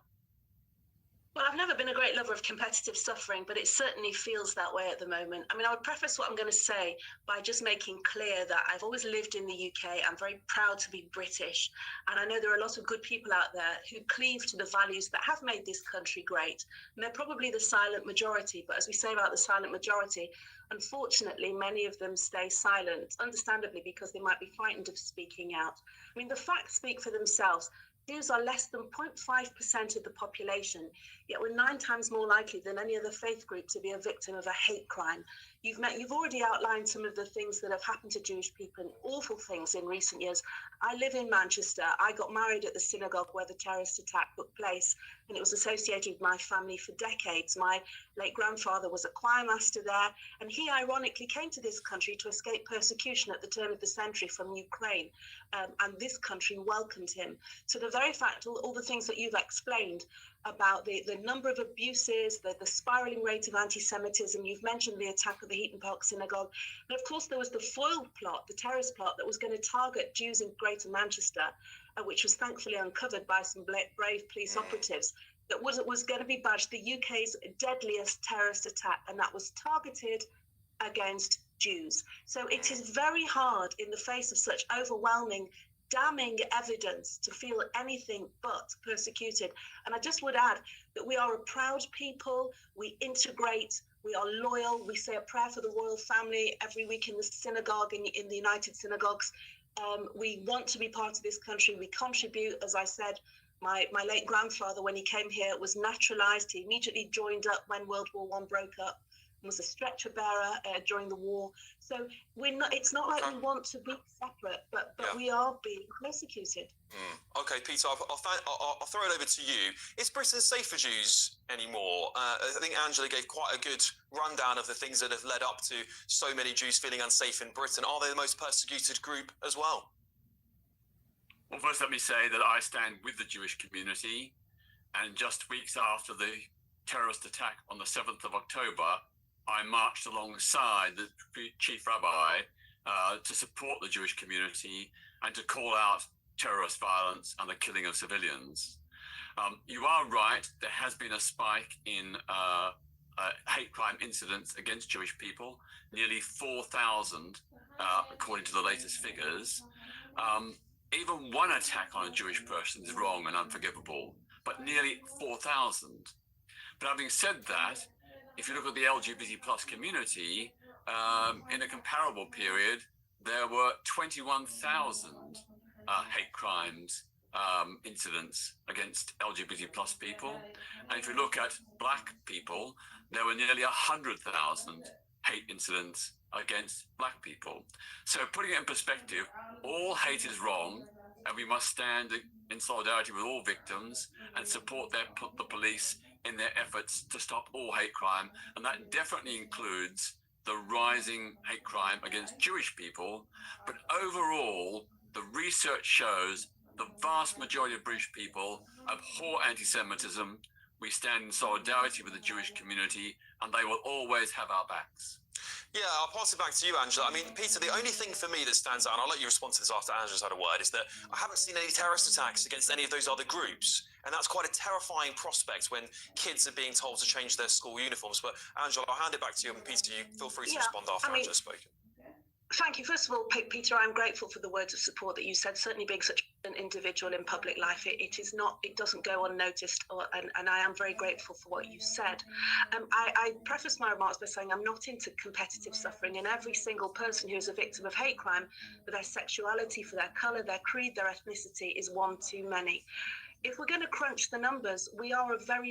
Well, I've never been a great lover of competitive suffering, but it certainly feels that way at the moment. I mean, I would preface what I'm going to say by just making clear that I've always lived in the UK. I'm very proud to be British. And I know there are a lot of good people out there who cleave to the values that have made this country great. And they're probably the silent majority. But as we say about the silent majority, unfortunately, many of them stay silent, understandably, because they might be frightened of speaking out. I mean, the facts speak for themselves. Jews are less than 0.5% of the population, yet we're 9 times more likely than any other faith group to be a victim of a hate crime. You've already outlined some of the things that have happened to Jewish people, and awful things in recent years. I live in Manchester. I got married at the synagogue where the terrorist attack took place, and it was associated with my family for decades. My late grandfather was a choir master there, and he ironically came to this country to escape persecution at the turn of the century from Ukraine, and this country welcomed him. So the very fact, all the things that you've explained about the number of abuses, the spiraling rate of anti-Semitism, you've mentioned the attack of the Heaton Park synagogue, and of course there was the foiled plot, the terrorist plot that was going to target Jews in Greater Manchester, which was thankfully uncovered by some brave police operatives, that was going to be badged the UK's deadliest terrorist attack, and that was targeted against Jews. So it is very hard in the face of such overwhelming, damning evidence to feel anything but persecuted. And I just would add that we are a proud people, we integrate, we are loyal, we say a prayer for the royal family every week in the synagogue, in the United Synagogues. We want to be part of this country, we contribute. As I said, my late grandfather, when he came here, was naturalized. He immediately joined up when World War I broke up, was a stretcher bearer during the war. So we're not. It's not like we want to be separate, but we are being persecuted.
Okay, Peter, I'll throw it over to you. Is Britain safe for Jews anymore? I think Angela gave quite a good rundown of the things that have led up to so many Jews feeling unsafe in Britain. Are they the most persecuted group as well?
Well, first let me say that I stand with the Jewish community, and just weeks after the terrorist attack on the 7th of October, I marched alongside the chief rabbi to support the Jewish community and to call out terrorist violence and the killing of civilians. You are right, there has been a spike in hate crime incidents against Jewish people, nearly 4,000 according to the latest figures. Even one attack on a Jewish person is wrong and unforgivable, but nearly 4,000. But having said that, if you look at the LGBT plus community, in a comparable period, there were 21,000 hate crimes incidents against LGBT plus people. And if you look at black people, there were nearly 100,000 hate incidents against black people. So putting it in perspective, all hate is wrong, and we must stand in solidarity with all victims and support the police in their efforts to stop all hate crime. And that definitely includes the rising hate crime against Jewish people. But overall, the research shows the vast majority of British people abhor anti-Semitism. We stand in solidarity with the Jewish community, and they will always have our backs.
Yeah, I'll pass it back to you, Angela. I mean, Peter, the only thing for me that stands out, and I'll let you respond to this after Angela's had a word, is that I haven't seen any terrorist attacks against any of those other groups. And that's quite a terrifying prospect when kids are being told to change their school uniforms. But Angela, I'll hand it back to you, and Peter, you feel free to respond after Angela's spoken.
Thank you. First of all, Peter, I'm grateful for the words of support that you said. Certainly being such an individual in public life, it doesn't go unnoticed, and I am very grateful for what you said. I preface my remarks by saying I'm not into competitive suffering, and every single person who is a victim of hate crime, for their sexuality, for their colour, their creed, their ethnicity, is one too many. If we're going to crunch the numbers, we are a very